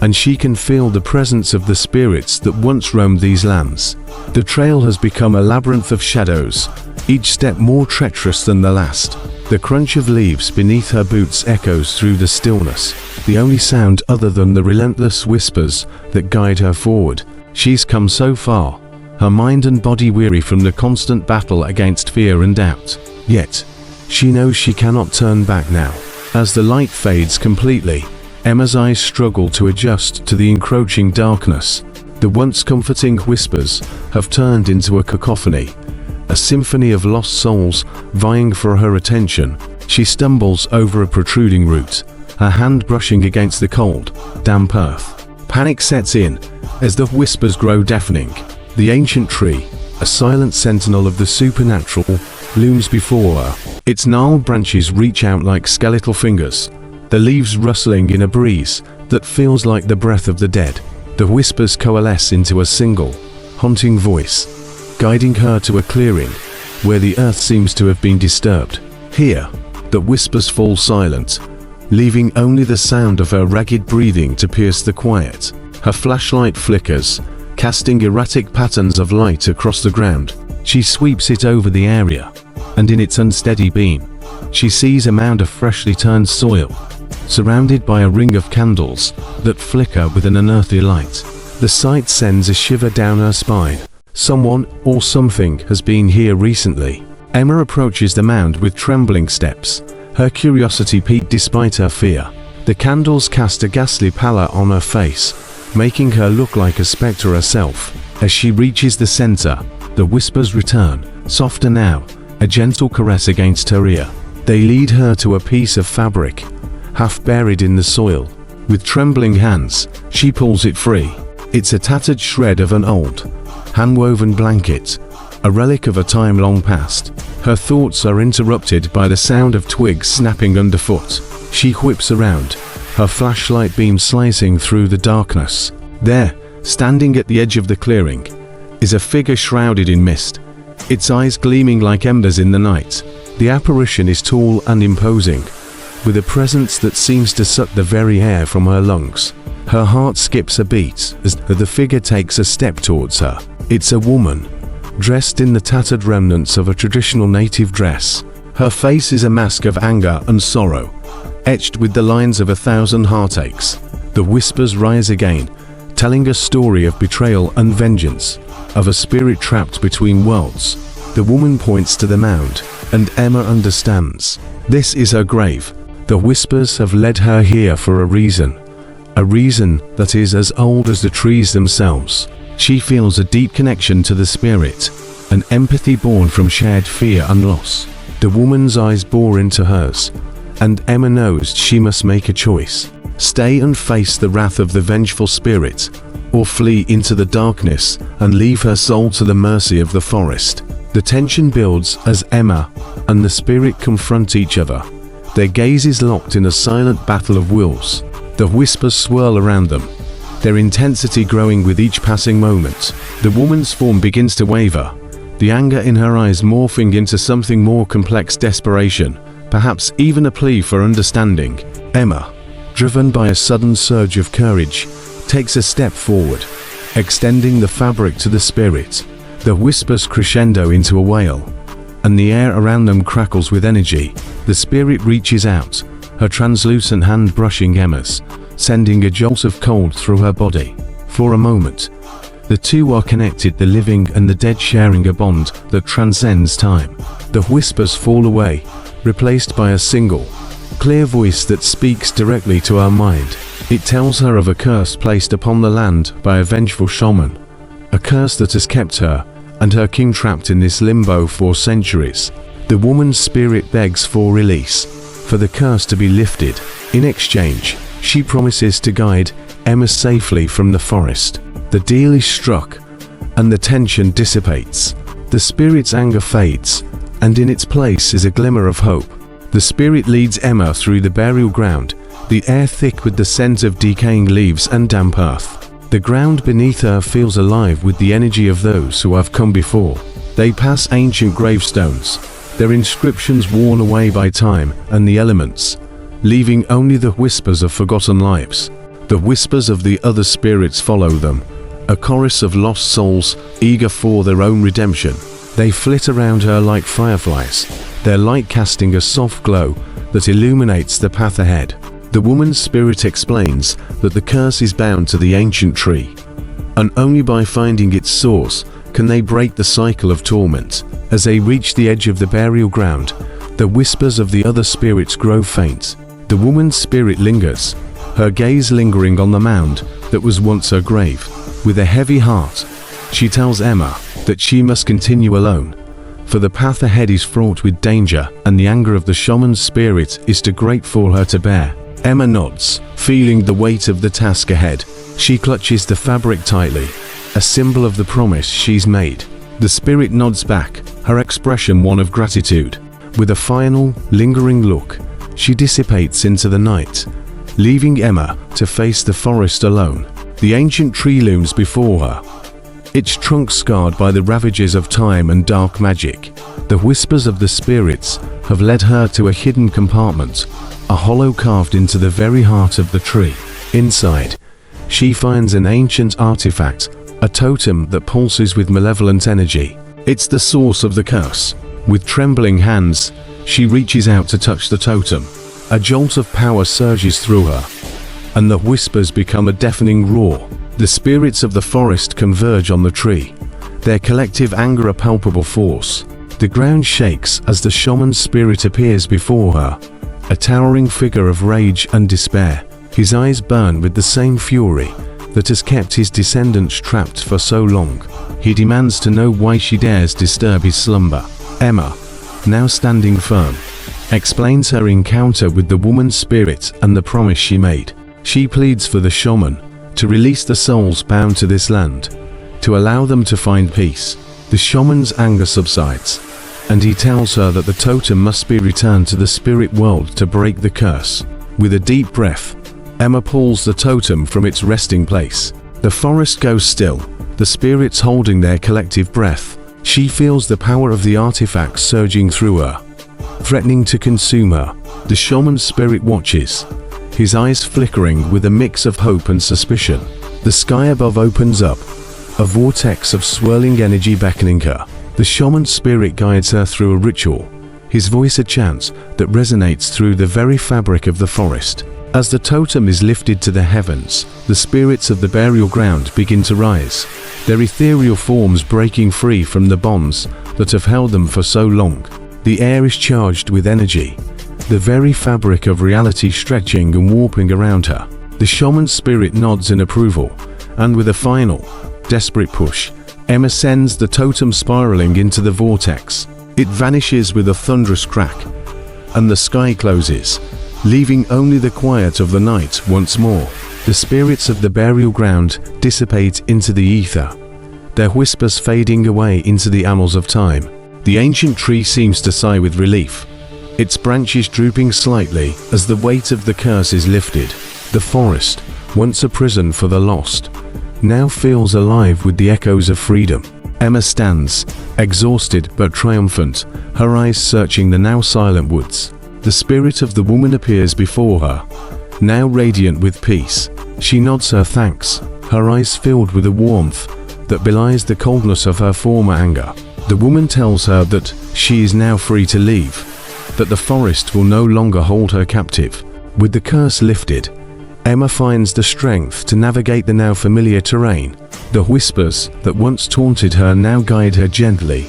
and she can feel the presence of the spirits that once roamed these lands. The trail has become a labyrinth of shadows, each step more treacherous than the last. The crunch of leaves beneath her boots echoes through the stillness, the only sound other than the relentless whispers that guide her forward. She's come so far, her mind and body weary from the constant battle against fear and doubt. Yet, she knows she cannot turn back now. As the light fades completely, Emma's eyes struggle to adjust to the encroaching darkness. The once comforting whispers have turned into a cacophony, a symphony of lost souls vying for her attention. She stumbles over a protruding root, her hand brushing against the cold, damp earth. Panic sets in as the whispers grow deafening. The ancient tree, a silent sentinel of the supernatural, looms before her. Its gnarled branches reach out like skeletal fingers, the leaves rustling in a breeze that feels like the breath of the dead. The whispers coalesce into a single, haunting voice, guiding her to a clearing where the earth seems to have been disturbed. Here, the whispers fall silent, leaving only the sound of her ragged breathing to pierce the quiet. Her flashlight flickers, casting erratic patterns of light across the ground. She sweeps it over the area, and in its unsteady beam, she sees a mound of freshly turned soil, surrounded by a ring of candles that flicker with an unearthly light. The sight sends a shiver down her spine. Someone or something has been here recently. Emma approaches the mound with trembling steps, her curiosity piqued despite her fear. The candles cast a ghastly pallor on her face, making her look like a spectre herself. As she reaches the center, the whispers return, softer now, a gentle caress against her ear. They lead her to a piece of fabric, half buried in the soil. With trembling hands, she pulls it free. It's a tattered shred of an old, hand-woven blanket, a relic of a time long past. Her thoughts are interrupted by the sound of twigs snapping underfoot. She whips around, her flashlight beam slicing through the darkness. There, standing at the edge of the clearing, is a figure shrouded in mist, its eyes gleaming like embers in the night. The apparition is tall and imposing, with a presence that seems to suck the very air from her lungs. Her heart skips a beat as the figure takes a step towards her. It's a woman, dressed in the tattered remnants of a traditional native dress. Her face is a mask of anger and sorrow, etched with the lines of 1,000 heartaches. The whispers rise again, telling a story of betrayal and vengeance, of a spirit trapped between worlds. The woman points to the mound, and Emma understands. This is her grave. The whispers have led her here for a reason that is as old as the trees themselves. She feels a deep connection to the spirit, an empathy born from shared fear and loss. The woman's eyes bore into hers, and Emma knows she must make a choice. Stay and face the wrath of the vengeful spirit, or flee into the darkness and leave her soul to the mercy of the forest. The tension builds as Emma and the spirit confront each other, their gazes locked in a silent battle of wills. The whispers swirl around them, their intensity growing with each passing moment. The woman's form begins to waver, the anger in her eyes morphing into something more complex: desperation, perhaps even a plea for understanding. Emma, driven by a sudden surge of courage, takes a step forward, extending the fabric to the spirit. The whispers crescendo into a wail, and the air around them crackles with energy. The spirit reaches out, her translucent hand brushing Emma's, sending a jolt of cold through her body. For a moment, the two are connected, the living and the dead sharing a bond that transcends time. The whispers fall away, replaced by a single, clear voice that speaks directly to her mind. It tells her of a curse placed upon the land by a vengeful shaman, a curse that has kept her and her king trapped in this limbo for centuries. The woman's spirit begs for release, for the curse to be lifted. In exchange, she promises to guide Emma safely from the forest. The deal is struck, and the tension dissipates. The spirit's anger fades, and in its place is a glimmer of hope. The spirit leads Emma through the burial ground, the air thick with the scent of decaying leaves and damp earth. The ground beneath her feels alive with the energy of those who have come before. They pass ancient gravestones, their inscriptions worn away by time and the elements, leaving only the whispers of forgotten lives. The whispers of the other spirits follow them, a chorus of lost souls eager for their own redemption. They flit around her like fireflies, their light casting a soft glow that illuminates the path ahead. The woman's spirit explains that the curse is bound to the ancient tree, and only by finding its source can they break the cycle of torment. As they reach the edge of the burial ground, the whispers of the other spirits grow faint. The woman's spirit lingers, her gaze lingering on the mound that was once her grave. With a heavy heart, she tells Emma that she must continue alone, for the path ahead is fraught with danger, and the anger of the shaman's spirit is too great for her to bear. Emma nods, feeling the weight of the task ahead. She clutches the fabric tightly, a symbol of the promise she's made. The spirit nods back, her expression one of gratitude. With a final, lingering look, she dissipates into the night, leaving Emma to face the forest alone. The ancient tree looms before her, its trunk scarred by the ravages of time and dark magic. The whispers of the spirits have led her to a hidden compartment, a hollow carved into the very heart of the tree. Inside, she finds an ancient artifact, a totem that pulses with malevolent energy. It's the source of the curse. With trembling hands, she reaches out to touch the totem. A jolt of power surges through her, and the whispers become a deafening roar. The spirits of the forest converge on the tree, their collective anger a palpable force. The ground shakes as the shaman's spirit appears before her, a towering figure of rage and despair. His eyes burn with the same fury that has kept his descendants trapped for so long. He demands to know why she dares disturb his slumber. Emma, now standing firm, explains her encounter with the woman's spirit and the promise she made. She pleads for the shaman to release the souls bound to this land, to allow them to find peace. The shaman's anger subsides, and he tells her that the totem must be returned to the spirit world to break the curse. With a deep breath, Emma pulls the totem from its resting place. The forest goes still, the spirits holding their collective breath, She feels the power of the artifact surging through her, threatening to consume her. The shaman's spirit watches, his eyes flickering with a mix of hope and suspicion. The sky above opens up, a vortex of swirling energy beckoning her. The shaman's spirit guides her through a ritual, his voice a chant that resonates through the very fabric of the forest. As the totem is lifted to the heavens, the spirits of the burial ground begin to rise, their ethereal forms breaking free from the bonds that have held them for so long. The air is charged with energy, the very fabric of reality stretching and warping around her. The shaman's spirit nods in approval, and with a final, desperate push, Emma sends the totem spiraling into the vortex. It vanishes with a thunderous crack, and the sky closes, leaving only the quiet of the night once more. The spirits of the burial ground dissipate into the ether, their whispers fading away into the annals of time. The ancient tree seems to sigh with relief, its branches drooping slightly as the weight of the curse is lifted. The forest, once a prison for the lost, now feels alive with the echoes of freedom. Emma stands, exhausted but triumphant, her eyes searching the now silent woods. The spirit of the woman appears before her, now radiant with peace. She nods her thanks, her eyes filled with a warmth that belies the coldness of her former anger. The woman tells her that she is now free to leave, that the forest will no longer hold her captive. With the curse lifted, Emma finds the strength to navigate the now familiar terrain. The whispers that once taunted her now guide her gently,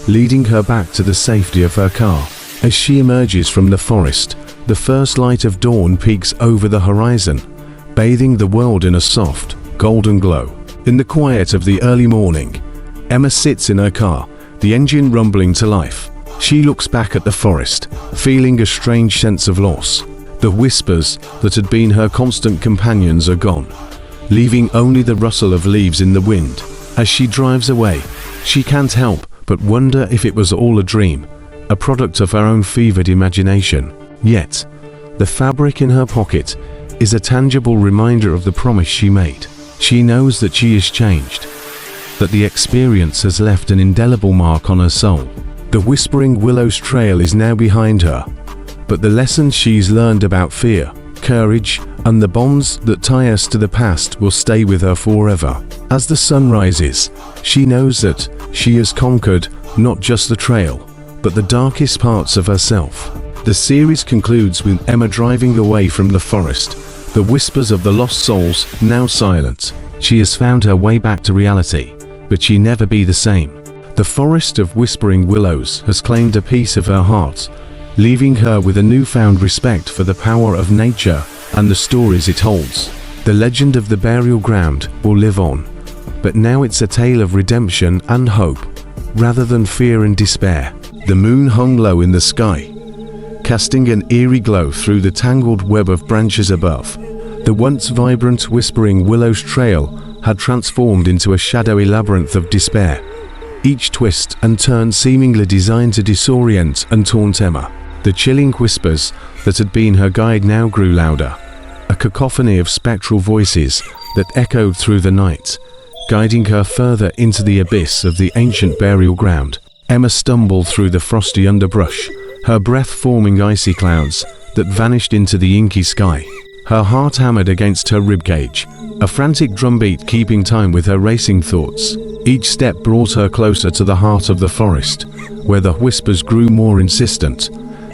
leading her back to the safety of her car. As she emerges from the forest, the first light of dawn peeks over the horizon, bathing the world in a soft, golden glow. In the quiet of the early morning, Emma sits in her car, the engine rumbling to life. She looks back at the forest, feeling a strange sense of loss. The whispers that had been her constant companions are gone, leaving only the rustle of leaves in the wind. As she drives away, she can't help but wonder if it was all a dream, a product of her own fevered imagination. Yet, the fabric in her pocket is a tangible reminder of the promise she made. She knows that she is changed, that the experience has left an indelible mark on her soul. The Whispering Willows trail is now behind her, but the lessons she's learned about fear, courage, and the bonds that tie us to the past will stay with her forever. As the sun rises, she knows that she has conquered not just the trail, but the darkest parts of herself. The series concludes with Emma driving away from the forest, the whispers of the lost souls now silent. She has found her way back to reality, but she never be the same. The forest of Whispering Willows has claimed a piece of her heart, leaving her with a newfound respect for the power of nature and the stories it holds. The legend of the burial ground will live on, but now it's a tale of redemption and hope, rather than fear and despair. The moon hung low in the sky, casting an eerie glow through the tangled web of branches above. The once vibrant Whispering Willows trail had transformed into a shadowy labyrinth of despair, each twist and turn seemingly designed to disorient and taunt Emma. The chilling whispers that had been her guide now grew louder, a cacophony of spectral voices that echoed through the night, guiding her further into the abyss of the ancient burial ground. Emma stumbled through the frosty underbrush, her breath forming icy clouds that vanished into the inky sky. Her heart hammered against her ribcage, a frantic drumbeat keeping time with her racing thoughts. Each step brought her closer to the heart of the forest, where the whispers grew more insistent,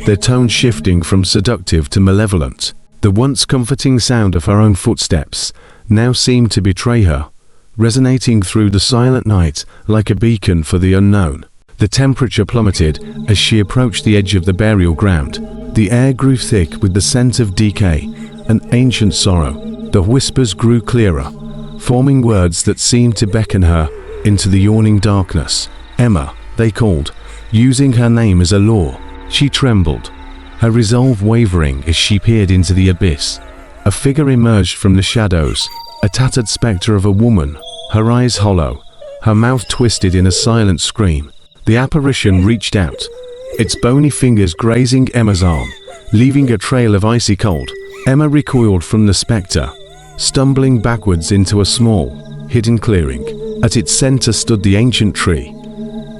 their tone shifting from seductive to malevolent. The once comforting sound of her own footsteps now seemed to betray her, resonating through the silent night like a beacon for the unknown. The temperature plummeted as she approached the edge of the burial ground. The air grew thick with the scent of decay and ancient sorrow. The whispers grew clearer, forming words that seemed to beckon her into the yawning darkness. Emma, they called, using her name as a lure. She trembled, her resolve wavering as she peered into the abyss. A figure emerged from the shadows, a tattered spectre of a woman, her eyes hollow, her mouth twisted in a silent scream. The apparition reached out, its bony fingers grazing Emma's arm, leaving a trail of icy cold. Emma recoiled from the spectre, stumbling backwards into a small, hidden clearing. At its center stood the ancient tree,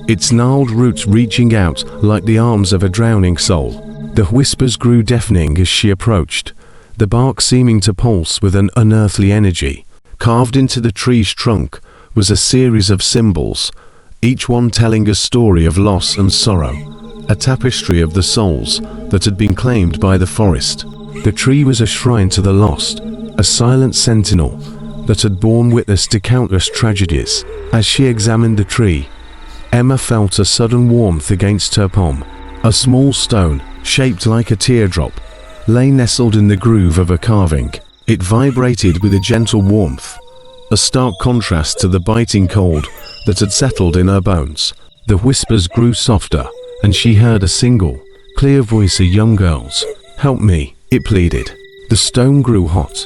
its gnarled roots reaching out like the arms of a drowning soul. The whispers grew deafening as she approached, the bark seeming to pulse with an unearthly energy. Carved into the tree's trunk was a series of symbols, each one telling a story of loss and sorrow, a tapestry of the souls that had been claimed by the forest. The tree was a shrine to the lost, a silent sentinel that had borne witness to countless tragedies. As she examined the tree, Emma felt a sudden warmth against her palm. A small stone, shaped like a teardrop, lay nestled in the groove of a carving. It vibrated with a gentle warmth, a stark contrast to the biting cold that had settled in her bones. The whispers grew softer, and she heard a single, clear voice, a young girl's. "Help me," it pleaded. The stone grew hot,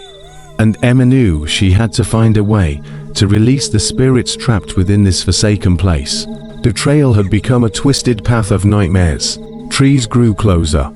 and Emma knew she had to find a way to release the spirits trapped within this forsaken place. The trail had become a twisted path of nightmares. Trees grew closer,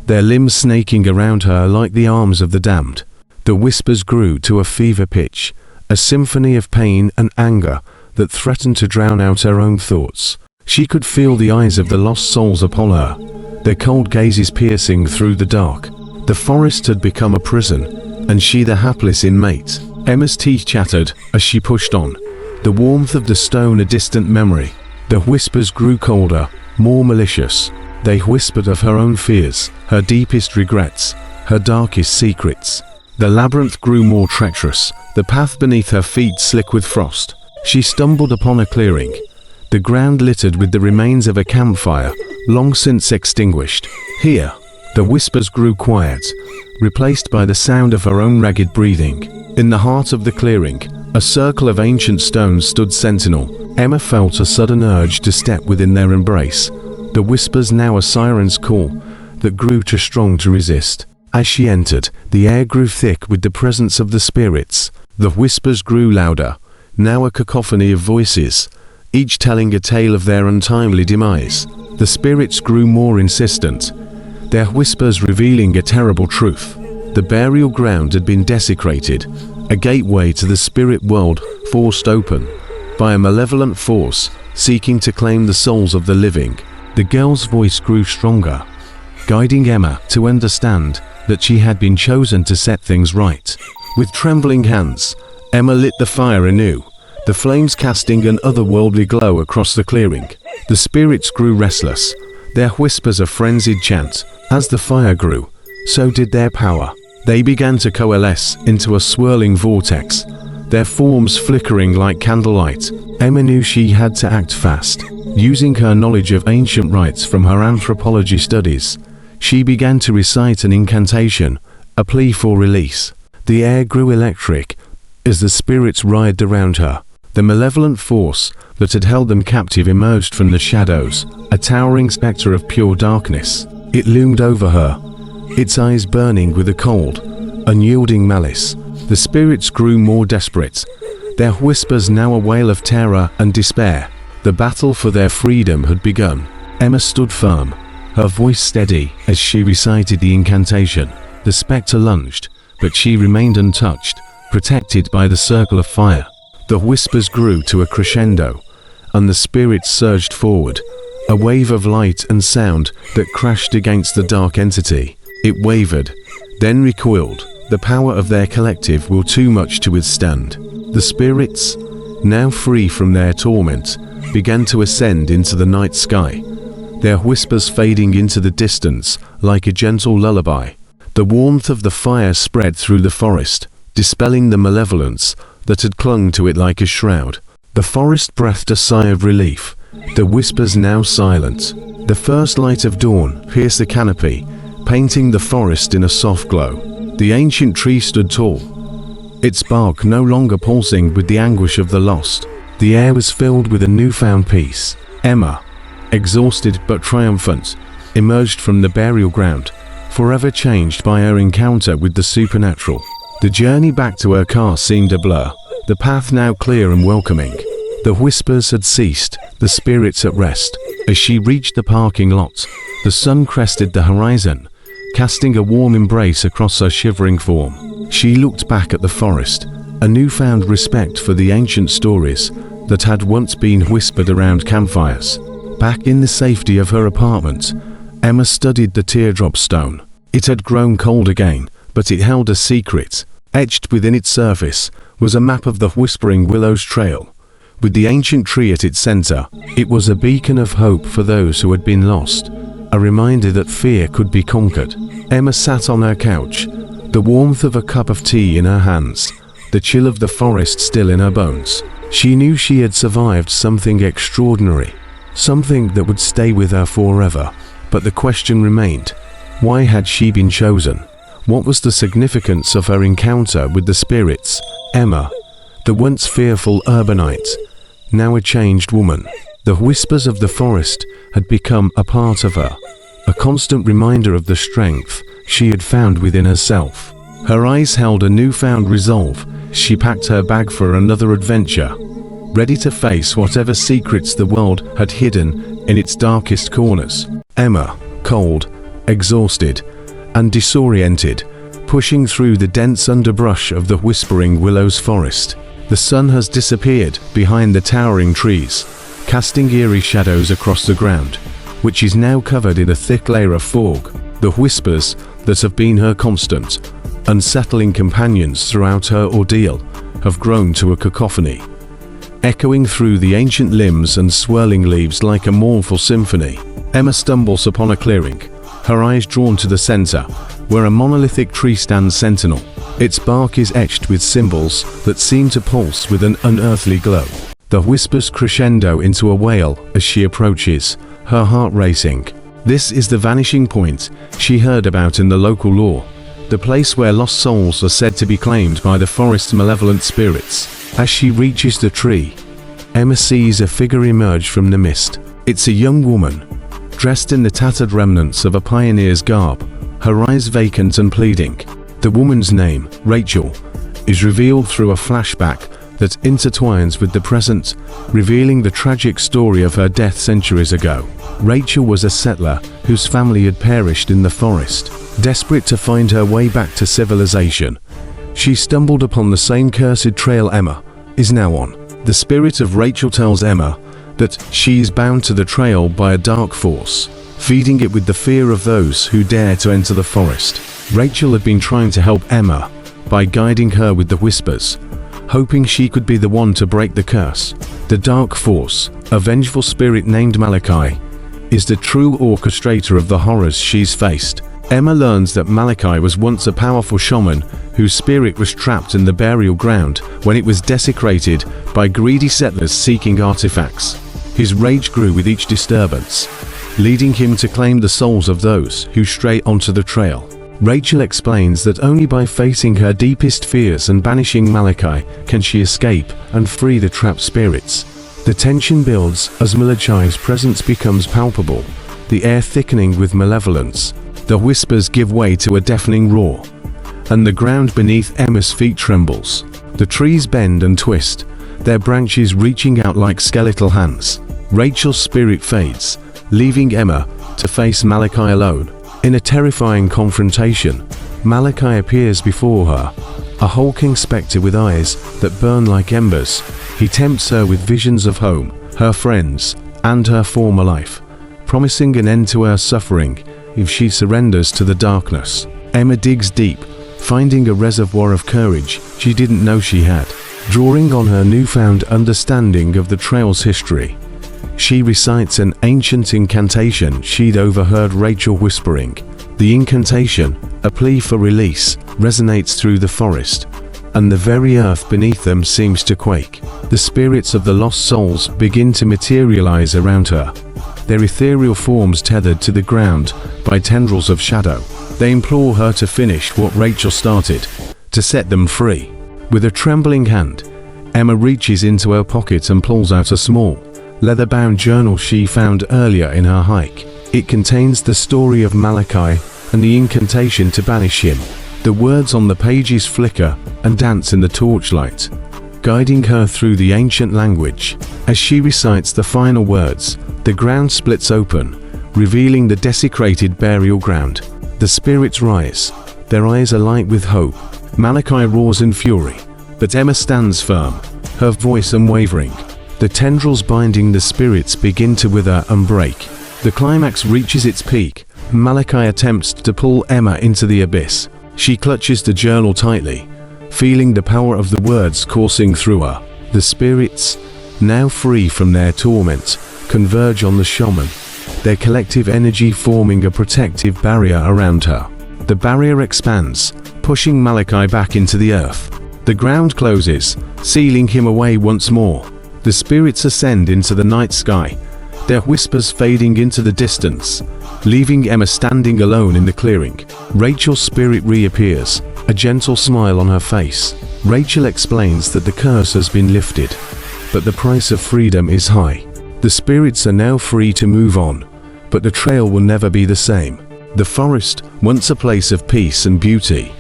their limbs snaking around her like the arms of the damned. The whispers grew to a fever pitch, a symphony of pain and anger that threatened to drown out her own thoughts. She could feel the eyes of the lost souls upon her, their cold gazes piercing through the dark. The forest had become a prison, and she the hapless inmate. Emma's teeth chattered as she pushed on, the warmth of the stone a distant memory. The whispers grew colder, more malicious. They whispered of her own fears, her deepest regrets, her darkest secrets. The labyrinth grew more treacherous, the path beneath her feet slick with frost. She stumbled upon a clearing, the ground littered with the remains of a campfire, long since extinguished. Here, the whispers grew quiet, replaced by the sound of her own ragged breathing. In the heart of the clearing, a circle of ancient stones stood sentinel. Emma felt a sudden urge to step within their embrace, the whispers now a siren's call that grew too strong to resist. As she entered, the air grew thick with the presence of the spirits. The whispers grew louder, now a cacophony of voices, each telling a tale of their untimely demise. The spirits grew more insistent, their whispers revealing a terrible truth. The burial ground had been desecrated, a gateway to the spirit world forced open by a malevolent force seeking to claim the souls of the living. The girl's voice grew stronger, guiding Emma to understand that she had been chosen to set things right. With trembling hands, Emma lit the fire anew, the flames casting an otherworldly glow across the clearing. The spirits grew restless, their whispers a frenzied chant. As the fire grew, so did their power. They began to coalesce into a swirling vortex, their forms flickering like candlelight. Emma knew she had to act fast. Using her knowledge of ancient rites from her anthropology studies, she began to recite an incantation, a plea for release. The air grew electric as the spirits writhed around her. The malevolent force that had held them captive emerged from the shadows, a towering spectre of pure darkness. It loomed over her, its eyes burning with a cold, unyielding malice. The spirits grew more desperate, their whispers now a wail of terror and despair. The battle for their freedom had begun. Emma stood firm, her voice steady as she recited the incantation. The spectre lunged, but she remained untouched, protected by the circle of fire. The whispers grew to a crescendo, and the spirits surged forward, a wave of light and sound that crashed against the dark entity. It wavered, then recoiled, the power of their collective will too much to withstand. The spirits, now free from their torment, began to ascend into the night sky, their whispers fading into the distance like a gentle lullaby. The warmth of the fire spread through the forest, dispelling the malevolence that had clung to it like a shroud. The forest breathed a sigh of relief, the whispers now silent. The first light of dawn pierced the canopy, painting the forest in a soft glow. The ancient tree stood tall, its bark no longer pulsing with the anguish of the lost. The air was filled with a newfound peace. Emma, exhausted but triumphant, emerged from the burial ground, forever changed by her encounter with the supernatural. The journey back to her car seemed a blur, the path now clear and welcoming. The whispers had ceased, the spirits at rest. As she reached the parking lot, the sun crested the horizon, casting a warm embrace across her shivering form. She looked back at the forest, a newfound respect for the ancient stories that had once been whispered around campfires. Back in the safety of her apartment, Emma studied the teardrop stone. It had grown cold again, but it held a secret. Etched within its surface was a map of the Whispering Willows Trail, with the ancient tree at its center. It was a beacon of hope for those who had been lost, a reminder that fear could be conquered. Emma sat on her couch, the warmth of a cup of tea in her hands, the chill of the forest still in her bones. She knew she had survived something extraordinary, something that would stay with her forever. But the question remained, why had she been chosen? What was the significance of her encounter with the spirits? Emma, the once fearful urbanite, now a changed woman. The whispers of the forest had become a part of her, a constant reminder of the strength she had found within herself. Her eyes held a newfound resolve. She packed her bag for another adventure, ready to face whatever secrets the world had hidden in its darkest corners. Emma, cold, exhausted, and disoriented, pushing through the dense underbrush of the Whispering Willows forest. The sun has disappeared behind the towering trees, casting eerie shadows across the ground, which is now covered in a thick layer of fog. The whispers that have been her constant, unsettling companions throughout her ordeal have grown to a cacophony, echoing through the ancient limbs and swirling leaves like a mournful symphony. Emma stumbles upon a clearing, her eyes drawn to the center, where a monolithic tree stands sentinel. Its bark is etched with symbols that seem to pulse with an unearthly glow. The whispers crescendo into a wail as she approaches, her heart racing. This is the vanishing point she heard about in the local lore, the place where lost souls are said to be claimed by the forest's malevolent spirits. As she reaches the tree, Emma sees a figure emerge from the mist. It's a young woman, dressed in the tattered remnants of a pioneer's garb, her eyes vacant and pleading. The woman's name, Rachel, is revealed through a flashback that intertwines with the present, revealing the tragic story of her death centuries ago. Rachel was a settler whose family had perished in the forest. Desperate to find her way back to civilization, she stumbled upon the same cursed trail Emma is now on. The spirit of Rachel tells Emma that she is bound to the trail by a dark force, feeding it with the fear of those who dare to enter the forest. Rachel had been trying to help Emma by guiding her with the whispers, hoping she could be the one to break the curse. The dark force, a vengeful spirit named Malachi, is the true orchestrator of the horrors she's faced. Emma learns that Malachi was once a powerful shaman whose spirit was trapped in the burial ground when it was desecrated by greedy settlers seeking artifacts. His rage grew with each disturbance, leading him to claim the souls of those who stray onto the trail. Rachel explains that only by facing her deepest fears and banishing Malachi can she escape and free the trapped spirits. The tension builds as Malachi's presence becomes palpable, the air thickening with malevolence. The whispers give way to a deafening roar, and the ground beneath Emma's feet trembles. The trees bend and twist, their branches reaching out like skeletal hands. Rachel's spirit fades, leaving Emma to face Malachi alone. In a terrifying confrontation, Malachi appears before her, a hulking specter with eyes that burn like embers. He tempts her with visions of home, her friends, and her former life, promising an end to her suffering if she surrenders to the darkness. Emma digs deep, finding a reservoir of courage she didn't know she had. Drawing on her newfound understanding of the trail's history, she recites an ancient incantation she'd overheard Rachel whispering. The incantation, a plea for release, resonates through the forest, and the very earth beneath them seems to quake. The spirits of the lost souls begin to materialize around her, their ethereal forms tethered to the ground by tendrils of shadow. They implore her to finish what Rachel started, to set them free. With a trembling hand, Emma reaches into her pocket and pulls out a small, leather-bound journal she found earlier in her hike. It contains the story of Malachi and the incantation to banish him. The words on the pages flicker and dance in the torchlight, guiding her through the ancient language. As she recites the final words, the ground splits open, revealing the desecrated burial ground. The spirits rise, their eyes alight with hope. Malachi roars in fury, but Emma stands firm, her voice unwavering. The The tendrils binding the spirits begin to wither and break. The climax reaches its peak. Malachi attempts to pull Emma into the abyss. She clutches the journal tightly, feeling the power of the words coursing through her. The spirits, now free from their torment, converge on the shaman, their collective energy forming a protective barrier around her. The barrier expands, pushing Malachi back into the earth. The ground closes, sealing him away once more. The spirits ascend into the night sky, their whispers fading into the distance, leaving Emma standing alone in the clearing. Rachel's spirit reappears, a gentle smile on her face. Rachel explains that the curse has been lifted, but the price of freedom is high. The spirits are now free to move on, but the trail will never be the same. The forest, once a place of peace and beauty,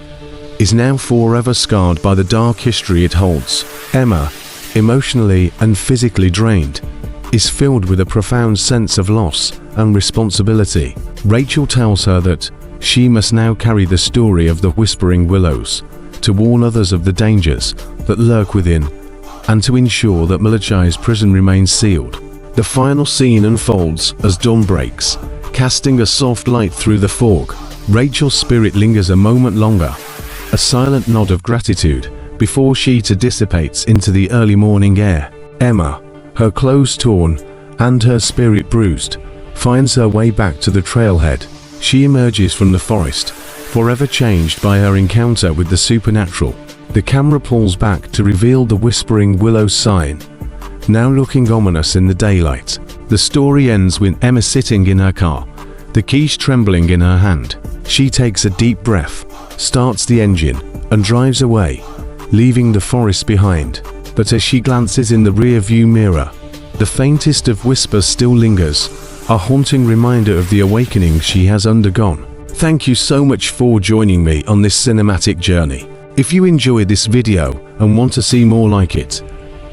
is now forever scarred by the dark history it holds. Emma, emotionally and physically drained, is filled with a profound sense of loss and responsibility. Rachel tells her that she must now carry the story of the Whispering Willows, to warn others of the dangers that lurk within, and to ensure that Malachi's prison remains sealed. The final scene unfolds as dawn breaks, casting a soft light through the fog. Rachel's spirit lingers a moment longer, a silent nod of gratitude, before she too dissipates into the early morning air. Emma, her clothes torn and her spirit bruised, finds her way back to the trailhead. She emerges from the forest, forever changed by her encounter with the supernatural. The camera pulls back to reveal the Whispering Willows sign, now looking ominous in the daylight. The story ends with Emma sitting in her car, the keys trembling in her hand. She takes a deep breath, starts the engine, and drives away, leaving the forest behind. But as she glances in the rear-view mirror, the faintest of whispers still lingers, a haunting reminder of the awakening she has undergone. Thank you so much for joining me on this cinematic journey. If you enjoyed this video and want to see more like it,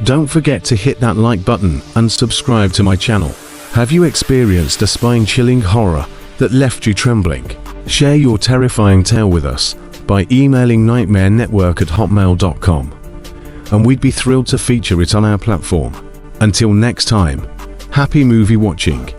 don't forget to hit that like button and subscribe to my channel. Have you experienced a spine-chilling horror that left you trembling? Share your terrifying tale with us by emailing nightmarenetwork@hotmail.com, and we'd be thrilled to feature it on our platform. Until next time, happy movie watching.